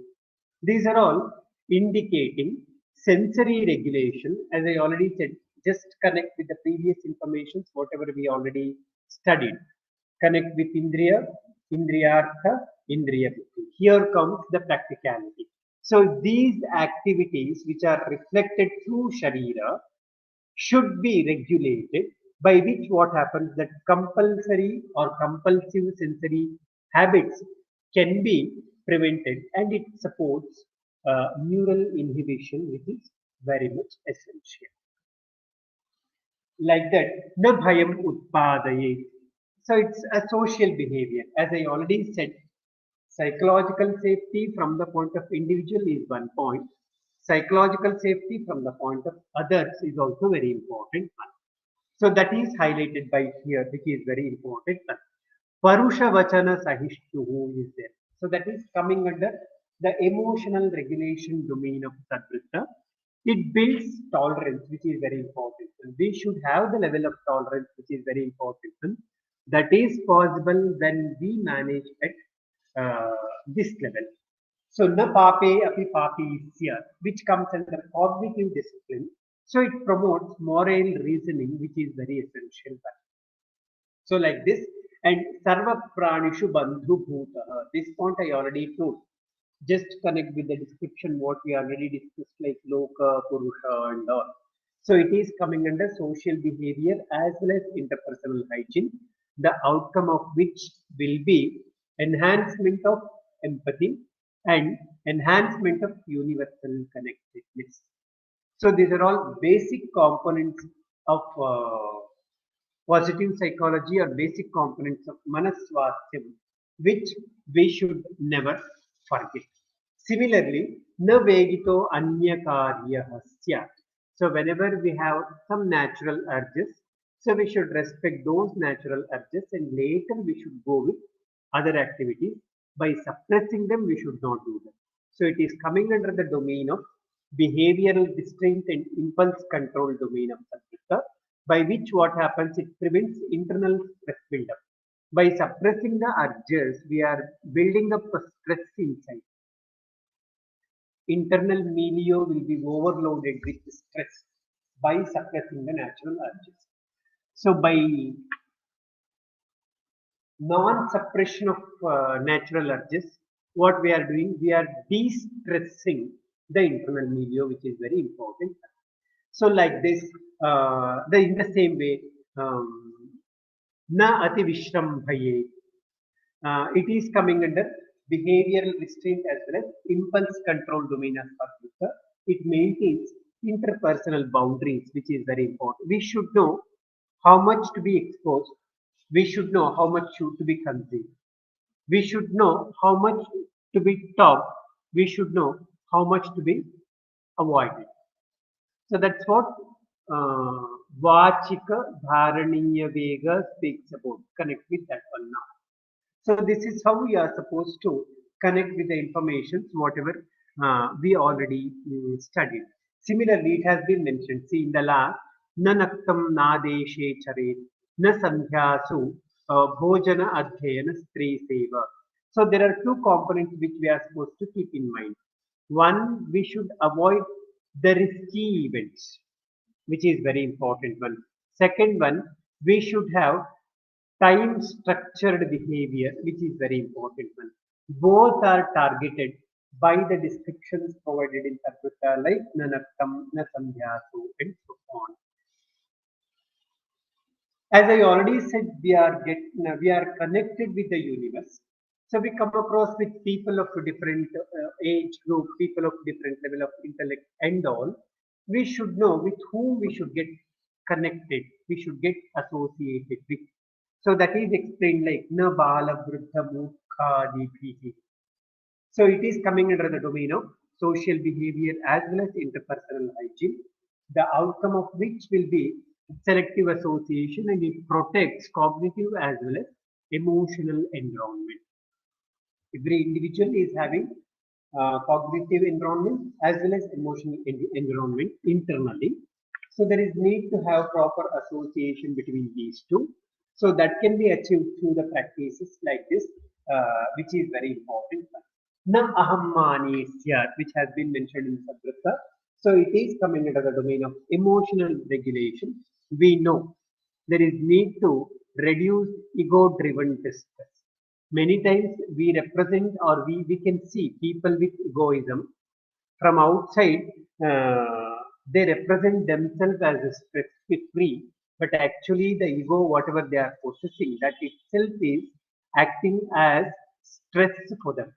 These are all indicating sensory regulation. As I already said, just connect with the previous informations, whatever we already studied. Connect with Indriya, Indriyartha, Indriya Buddhi. Here comes the practicality. So these activities which are reflected through Sharira should be regulated, by which what happens that compulsory or compulsive sensory habits can be prevented, and it supports neural inhibition, which is very much essential. Like that, na bhayam utpadaye. So it's a social behavior. As I already said, psychological safety from the point of individual is one point. Psychological safety from the point of others is also very important one. So that is highlighted by here, which is very important one. Parusha Vachana Sahishtuhu is there. So that is coming under the emotional regulation domain of Sadvritta. It builds tolerance, which is very important. And we should have the level of tolerance, which is very important. And that is possible when we manage at this level. So, na pape api papisya, which comes under cognitive discipline. So, it promotes moral reasoning, which is very essential. So, like this, and sarva pranishu bandhu bhuta. This point I already told. Just connect with the description what we already discussed, like loka, purusha, and all. So it is coming under social behavior as well as interpersonal hygiene, the outcome of which will be enhancement of empathy and enhancement of universal connectedness. So these are all basic components of positive psychology or basic components of manaswasthyam, which we should never forget. Similarly, na vegito anya karyahasya. So whenever we have some natural urges, so we should respect those natural urges, and later we should go with other activities. By suppressing them, we should not do that. So it is coming under the domain of behavioral restraint and impulse control domain of Sadvritta, by which what happens, it prevents internal stress buildup. By suppressing the urges, we are building up a stress inside. Internal milieu will be overloaded with stress by suppressing the natural urges. So by non-suppression of natural urges, what we are doing, we are de-stressing the internal milieu, which is very important. So like this, in the same way, na ati vishrambhaye, it is coming under behavioral restraint as well as impulse control domain as Sadvritta. It maintains interpersonal boundaries, which is very important. We should know how much to be exposed. We should know how much to be consumed. We should know how much to be talked. We should know how much to be avoided. So that's what Vachika Dharaniya Vega speaks about. Connect with that one now. So this is how we are supposed to connect with the information, whatever we already studied. Similarly, it has been mentioned. See in the last, na naktam na deshe charet, na sandhyasu bhojana adhyayana stri seva. So there are two components which we are supposed to keep in mind. One, we should avoid the risky events, which is very important one. Second one, we should have time structured behavior, which is very important one. Both are targeted by the descriptions provided in Sadvritta like nanakam, na sandhyasu, and so on. As I already said, we are connected with the universe. So we come across with people of different age group, people of different level of intellect and all. We should know with whom we should get connected, we should get associated with. So that is explained like na bala vruddha mukha diphihi. So it is coming under the domain of social behavior as well as interpersonal hygiene, the outcome of which will be selective association, and it protects cognitive as well as emotional environment. Every individual is having cognitive environment as well as emotional environment internally. So there is need to have proper association between these two. So that can be achieved through the practices like this, which is very important. Na ahammani syat, which has been mentioned in Sadvritta. So it is coming under the domain of emotional regulation. We know there is need to reduce ego-driven distress. Many times we represent or we can see people with egoism from outside. They represent themselves as a stress-free, but actually the ego, whatever they are possessing, that itself is acting as stress for them.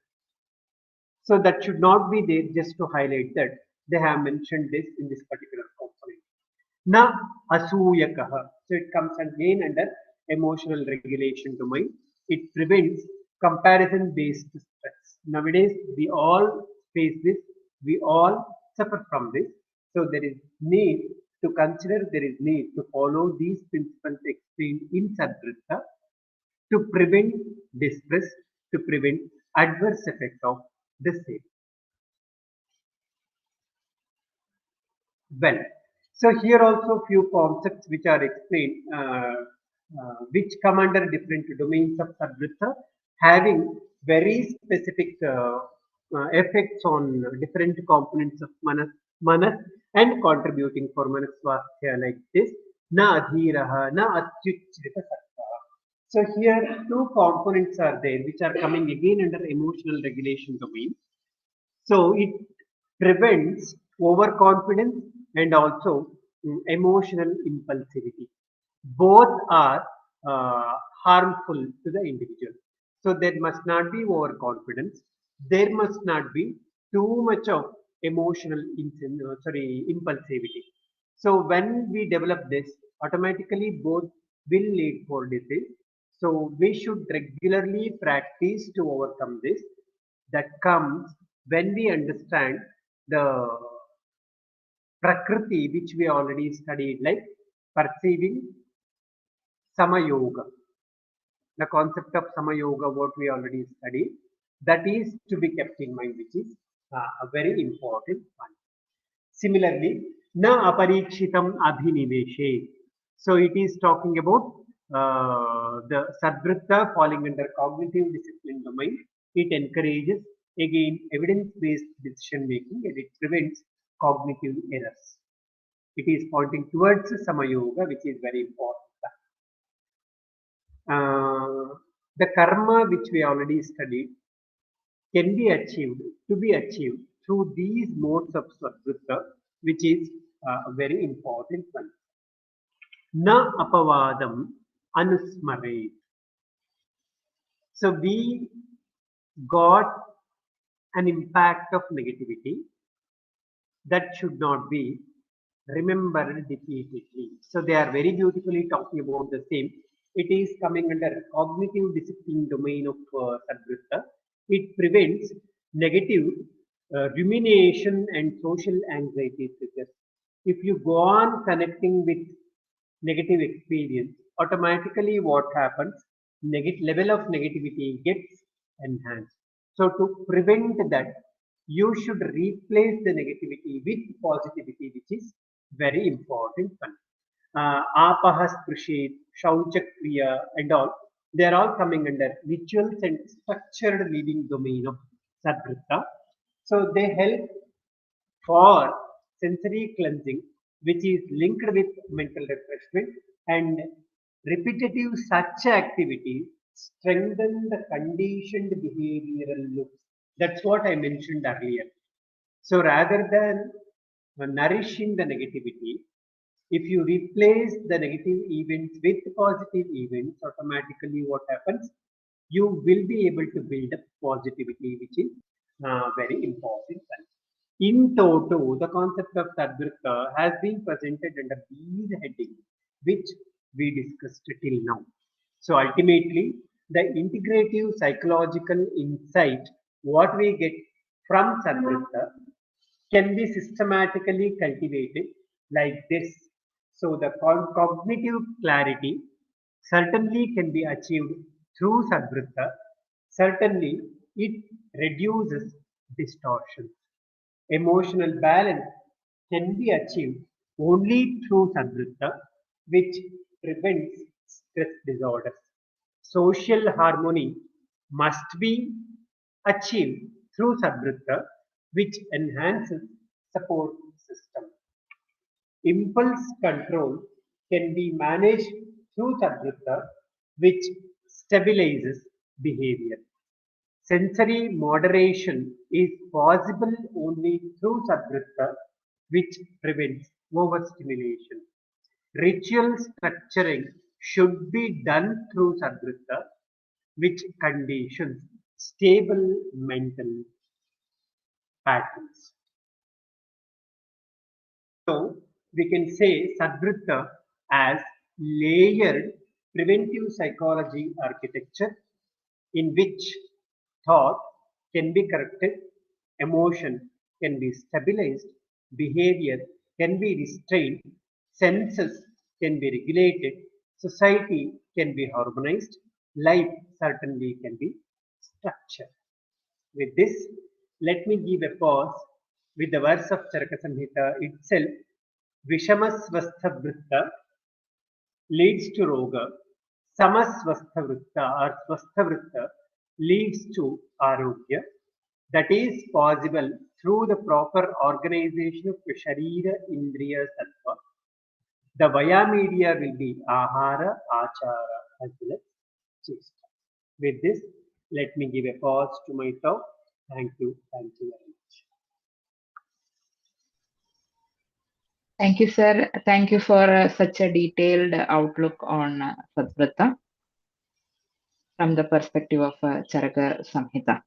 So that should not be there. Just to highlight that they have mentioned this in this particular component. Na asuyakaha. So it comes again under emotional regulation domain. It prevents comparison based stress. Nowadays, we all face this, we all suffer from this. So there is need to consider, there is need to follow these principles explained in Sadvritta to prevent distress, to prevent adverse effect of the same. Well, so here also few concepts which are explained, which come under different domains of Sadvritta, having very specific effects on different components of manas and contributing for manasvasthya like this. Na adhiraha, na atyuchrita sattva. So here two components are there which are coming again under emotional regulation domain. So it prevents overconfidence and also emotional impulsivity. Both are harmful to the individual. So there must not be overconfidence. There must not be too much of emotional impulsivity. So when we develop this, automatically both will lead for disease. So we should regularly practice to overcome this. That comes when we understand the prakriti which we already studied, like perceiving Samayoga. The concept of Samayoga, what we already studied, that is to be kept in mind, which is a very important one. Similarly, na aparikshitam abhiniveshe. So it is talking about the Sadvritta falling under cognitive discipline domain. It encourages again evidence-based decision making and it prevents cognitive errors. It is pointing towards Samayoga, which is very important. The karma which we already studied can be achieved, to be achieved through these modes of Sadvritta, which is a very important one. Na apavadam anusmare. So we got an impact of negativity that should not be remembered repeatedly. So they are very beautifully talking about the same. It is coming under cognitive discipline domain of Sadvritta. It prevents negative rumination and social anxiety triggers. If you go on connecting with negative experience, automatically what happens? Level of negativity gets enhanced. So to prevent that, you should replace the negativity with positivity, which is very important one. Apahas Prishit, Shauchakriya, and all, they are all coming under rituals and structured living domain of Sadvritta. So they help for sensory cleansing, which is linked with mental refreshment, and repetitive such activities strengthen the conditioned behavioral loops. That's what I mentioned earlier. So rather than nourishing the negativity, if you replace the negative events with positive events, automatically what happens? You will be able to build up positivity, which is very important. In toto, the concept of Sadvritta has been presented under these headings, which we discussed till now. So ultimately, the integrative psychological insight, what we get from Sadvritta, can be systematically cultivated like this. So the cognitive clarity certainly can be achieved through Sadvritta. Certainly, it reduces distortion. Emotional balance can be achieved only through Sadvritta, which prevents stress disorders. Social harmony must be achieved through Sadvritta, which enhances support system. Impulse control can be managed through Sadvritta, which stabilizes behavior. Sensory moderation is possible only through Sadvritta, which prevents overstimulation. Ritual structuring should be done through Sadvritta, which conditions stable mental patterns. So we can say Sadvritta as layered preventive psychology architecture in which thought can be corrected, emotion can be stabilized, behavior can be restrained, senses can be regulated, society can be harmonized, life certainly can be structured. With this, let me give a pause with the verse of Charka Samhita itself. Vishamasvastha vritta leads to roga. Samasvastha vritta or svastha vritta leads to arogya. That is possible through the proper organization of the Sharira Indriya Sattva. The vaya media will be ahara, achara as well as chesta. With this, let me give a pause to my talk. Thank you. Thank you very much. Thank you, sir. Thank you for such a detailed outlook on Sadvritta from the perspective of Charaka Samhita.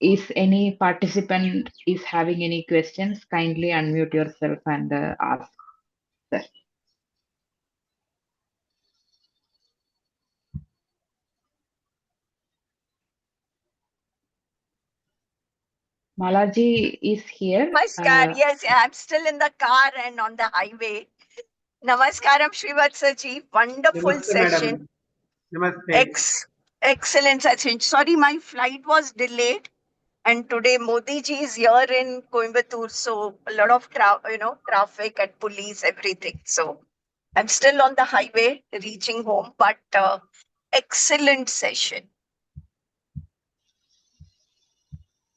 Is any participant is having any questions? Kindly unmute yourself and ask, sir. Malaji is here. Namaskar. Yes, I'm still in the car and on the highway. Namaskaram, Shreevathsa ji. Wonderful Namaste, session. madam. Namaste. Excellent session. Sorry, my flight was delayed. And today Modi ji is here in Coimbatore. So a lot of traffic and police, everything. So I'm still on the highway reaching home, but excellent session.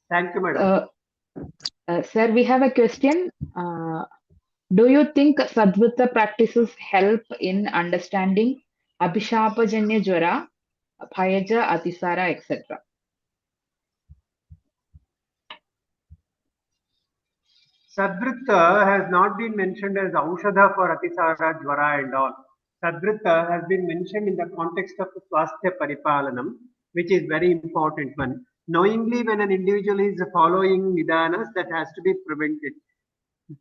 Thank you, madam. Sir, we have a question. Do you think Sadvritta practices help in understanding Abhishapajanya Jwara, Bhayaja, Atisara, etc.? Sadvritta has not been mentioned as Aushadha for Atisara, Jwara and all. Sadvritta has been mentioned in the context of svasthya paripalanam, which is very important one. Knowingly, when an individual is following nidanas, that has to be prevented.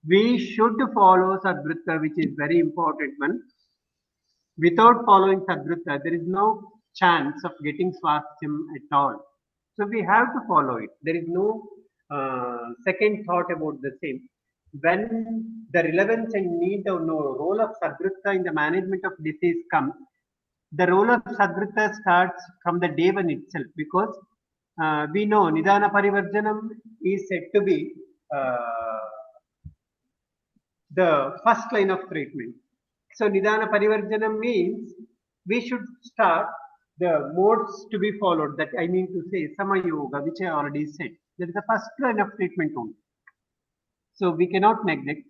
We should follow Sadvritta, which is very important one. Without following Sadvritta, there is no chance of getting swasthyam at all. So we have to follow it. There is no second thought about the same. When the relevance and need of role of Sadvritta in the management of disease comes, the role of Sadvritta starts from the day one itself, because we know Nidana Parivarjanam is said to be the first line of treatment. So Nidana Parivarjanam means we should start the modes to be followed. That I mean to say Sama Yoga, which I already said. That is the first line of treatment only. So we cannot neglect.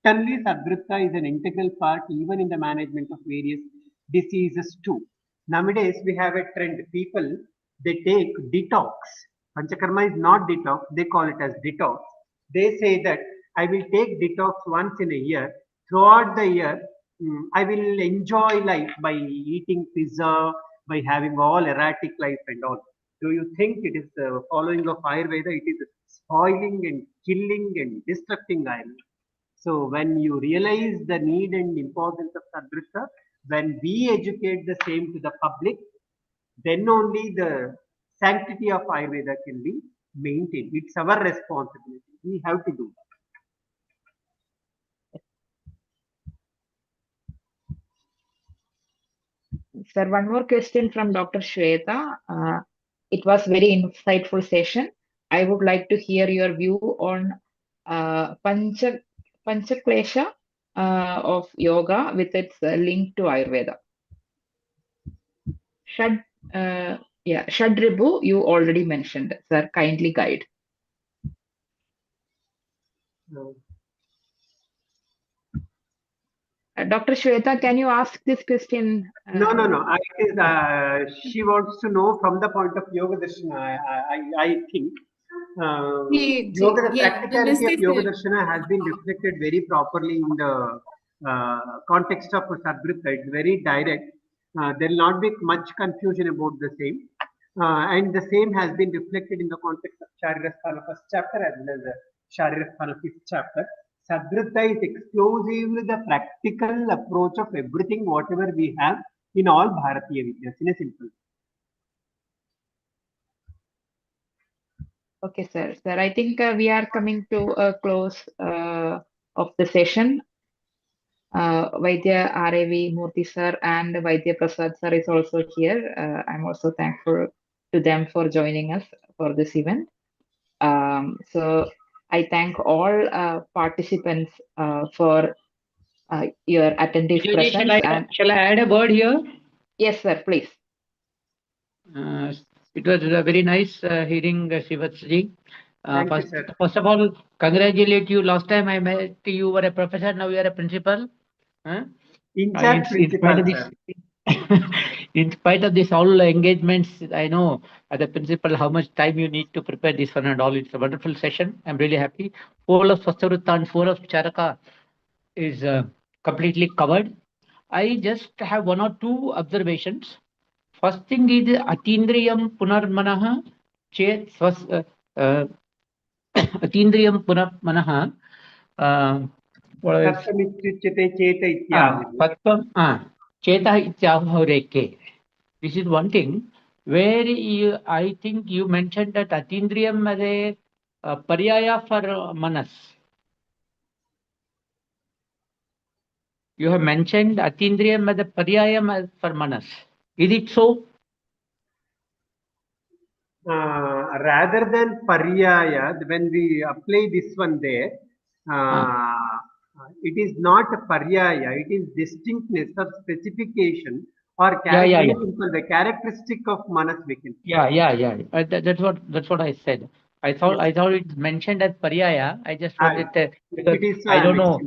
Certainly Sadvritta is an integral part even in the management of various diseases too. Nowadays we have a trend. People, they take detox Panchakarma is not detox. They call it as detox. They say that I will take detox once in a year. Throughout the year, I will enjoy life by eating pizza, by having all erratic life and all. Do you think it is the following of Ayurveda? It is spoiling and killing and destructing Ayurveda. So when you realize the need and importance of Sadvritta, when we educate the same to the public, then only the sanctity of Ayurveda can be maintained. It's our responsibility. We have to do that. Sir, one more question from Dr. Shweta. It was very insightful session. I would like to hear your view on Panchaklesha of yoga with its link to Ayurveda. Shadribu, you already mentioned. Sir, kindly guide. Dr. Shweta, can you ask this question? No. She wants to know from the point of Yoga Darshana. I think the practicality of Yoga Darshana has been reflected very properly in the context of Sadvritta. It's very direct. There will not be much confusion about the same. And the same has been reflected in the context of Sharirasthana first chapter as well as the Sharirasthana fifth chapter. Sadvritta is exclusively the practical approach of everything, whatever we have in all Bharatiya Vidyas, in a simple way. Okay, sir. Sir, I think we are coming to a close of the session. Vaidya R.A.V. Murthy sir and Vaidya Prasad sir is also here. I'm also thankful to them for joining us for this event. So I thank all participants for your attentive presence. Shall I add a word here? Yes, sir, please. It was very nice hearing Shreevathsa ji. Thank you, sir. First of all, congratulate you. Last time I met you were a professor, now you are a principal. In spite of this all engagements, I know as a principal how much time you need to prepare this one and all. It's a wonderful session. I'm really happy. Whole of Svasthya and whole of Charaka is completely covered. I just have one or two observations. First thing is Atindriyam Punarmanaha Chet Atindriyam Punarmanaha. Cheta Ityahoreke. This is one thing where I think you mentioned that Atindriyam as a paryaya for Manas. You have mentioned Atindriyam as a paryaya for Manas. Is it so? Rather than paryaya, when we apply this one there, it is not a paryaya, it is distinctness of specification or the characteristic of Manas we can. That's what I said. I thought it mentioned as paryaya. I just wanted to, because I don't know.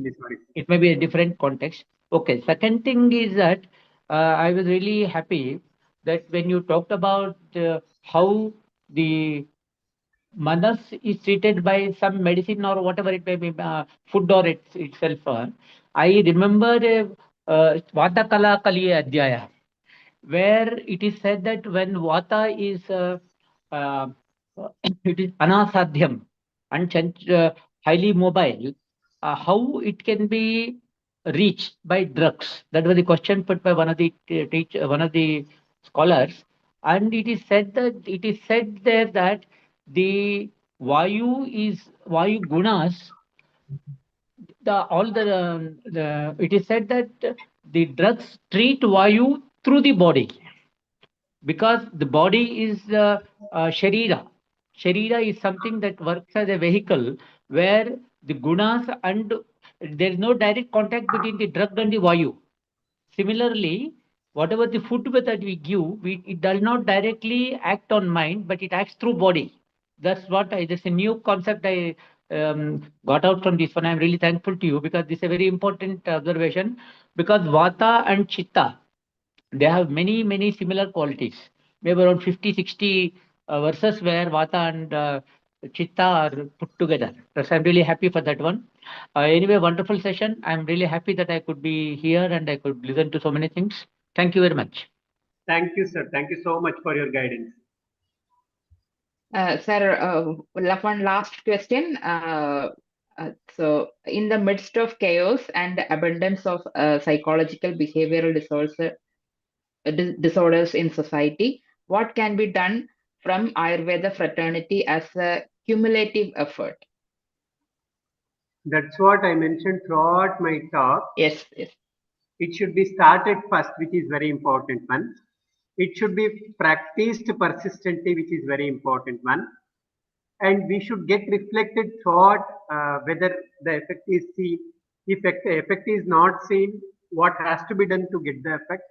It may be a different context. Okay. Second thing is that I was really happy that when you talked about how the Manas is treated by some medicine or whatever it may be, food or itself. I remember Vata Kala Kaliya Adhyaya, where it is said that when Vata is it is anasadhyam and highly mobile, how it can be reached by drugs? That was the question put by one of the scholars, and it is said there that the Vayu gunas. It is said that the drugs treat Vayu through the body, because the body is Sharira. Sharira is something that works as a vehicle where the gunas, and there is no direct contact between the drug and the Vayu. Similarly, whatever the food that we give, it does not directly act on mind, but it acts through body. That's a new concept I got out from this one. I'm really thankful to you, because this is a very important observation, because Vata and Chitta, they have many similar qualities, maybe around 50-60 verses where Vata and Chitta are put together. So I'm really happy for that one. Anyway, wonderful session. I'm really happy that I could be here and I could listen to so many things. Thank you very much. Thank you, sir. Thank you so much for your guidance. Sir, one last question. So, in the midst of chaos and abundance of psychological behavioral disorders in society, what can be done from Ayurveda fraternity as a cumulative effort? That's what I mentioned throughout my talk. Yes, yes. It should be started first, which is very important one. It should be practiced persistently, which is very important one. And we should get reflected thought whether the effect is seen. If the effect is not seen, what has to be done to get the effect?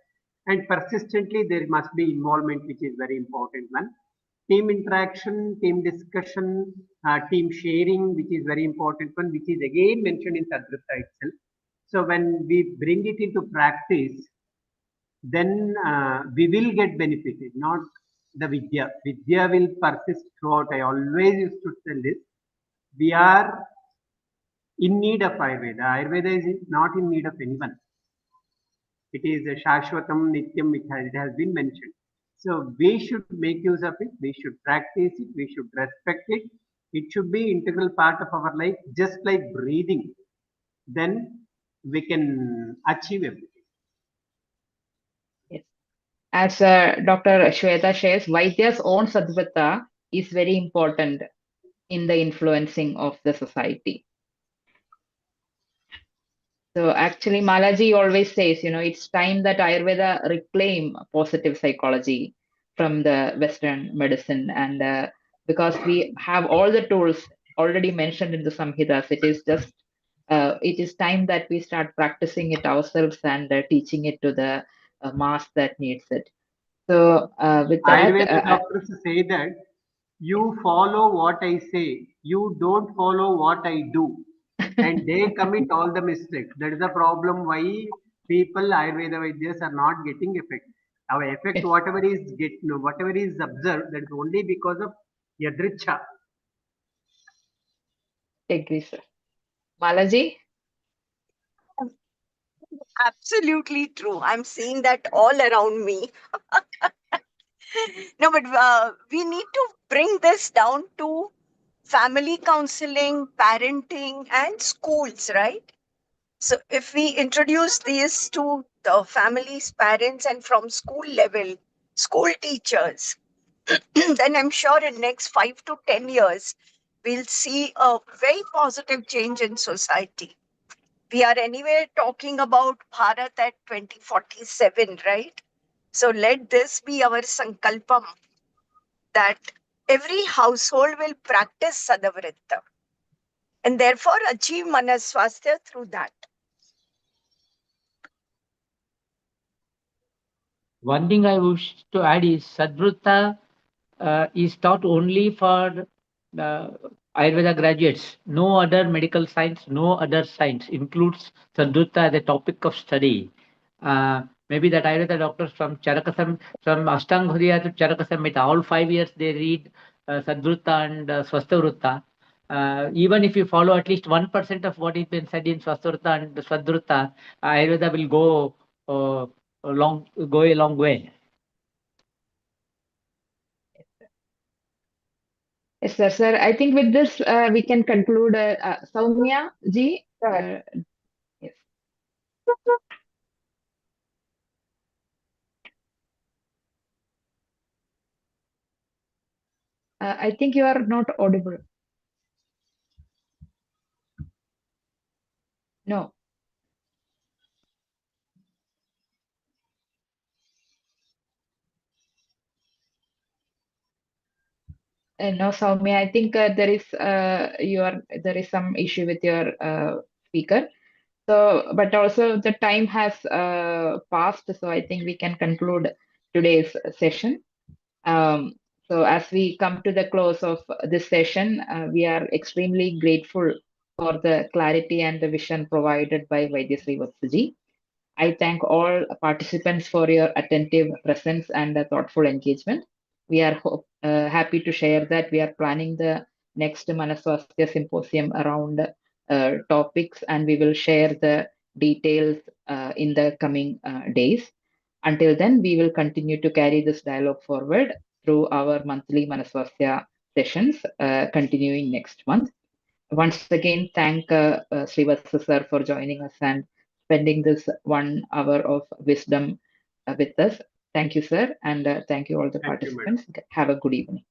And persistently, there must be involvement, which is very important one. Team interaction, team discussion, team sharing, which is very important one, which is again mentioned in Sadvritta itself. So when we bring it into practice, then we will get benefited, not the Vidya. Vidya will persist throughout. I always used to tell this. We are in need of Ayurveda. Ayurveda is not in need of anyone. It is a Shashwatam Nityam, it has been mentioned. So we should make use of it. We should practice it. We should respect it. It should be integral part of our life, just like breathing. Then we can achieve everything. Yes. As Dr. Shweta shares, Vaidya's own Sadvritta is very important in the influencing of the society. So actually, Malaji always says, it's time that Ayurveda reclaim positive psychology from the Western medicine, and because we have all the tools already mentioned in the Samhitas, it is time that we start practicing it ourselves and teaching it to the mass that needs it. So with that, Ayurveda doctors say that you follow what I say, you don't follow what I do, and they commit all the mistakes. That is the problem why people Ayurveda Vaidyas are not getting effect. Our effect, whatever is observed, that is only because of yadricha. agree, sir. Malaji? Absolutely true. I'm seeing that all around me. No, but we need to bring this down to family counseling, parenting, and schools, right? So if we introduce these to the families, parents, and from school level, school teachers, then I'm sure in next 5 to 10 years, we'll see a very positive change in society. We are anyway talking about Bharat at 2047, right? So let this be our sankalpam that every household will practice Sadvritta and therefore achieve manaswasthya through that. One thing I wish to add is Sadvritta is taught only for Ayurveda graduates. No other medical science, no other science includes Sadvritta as a topic of study. Maybe that Ayurveda doctors from from Ashtanga to Charka Samhita, all 5 years they read Sadvritta and Svasthya. Even if you follow at least 1% of what is been said in Svasthya and Sadvritta, Ayurveda will go a long way. Yes, sir. Sir, I think with this we can conclude. Soumya ji, yes. I think you are not audible. No. No, Soumya, I think there is some issue with your speaker. So, but also the time has passed, so I think we can conclude today's session. So as we come to the close of this session, we are extremely grateful for the clarity and the vision provided by Vaidya Shreevathsa ji. I thank all participants for your attentive presence and thoughtful engagement. We are happy to share that we are planning the next Manaswasthya symposium around topics, and we will share the details in the coming days. Until then, we will continue to carry this dialogue forward through our monthly Manaswasthya sessions, continuing next month. Once again, thank Srivatsa sir for joining us and spending this 1 hour of wisdom with us. Thank you, sir, and thank you all the Thank you, madam. participants. Have a good evening.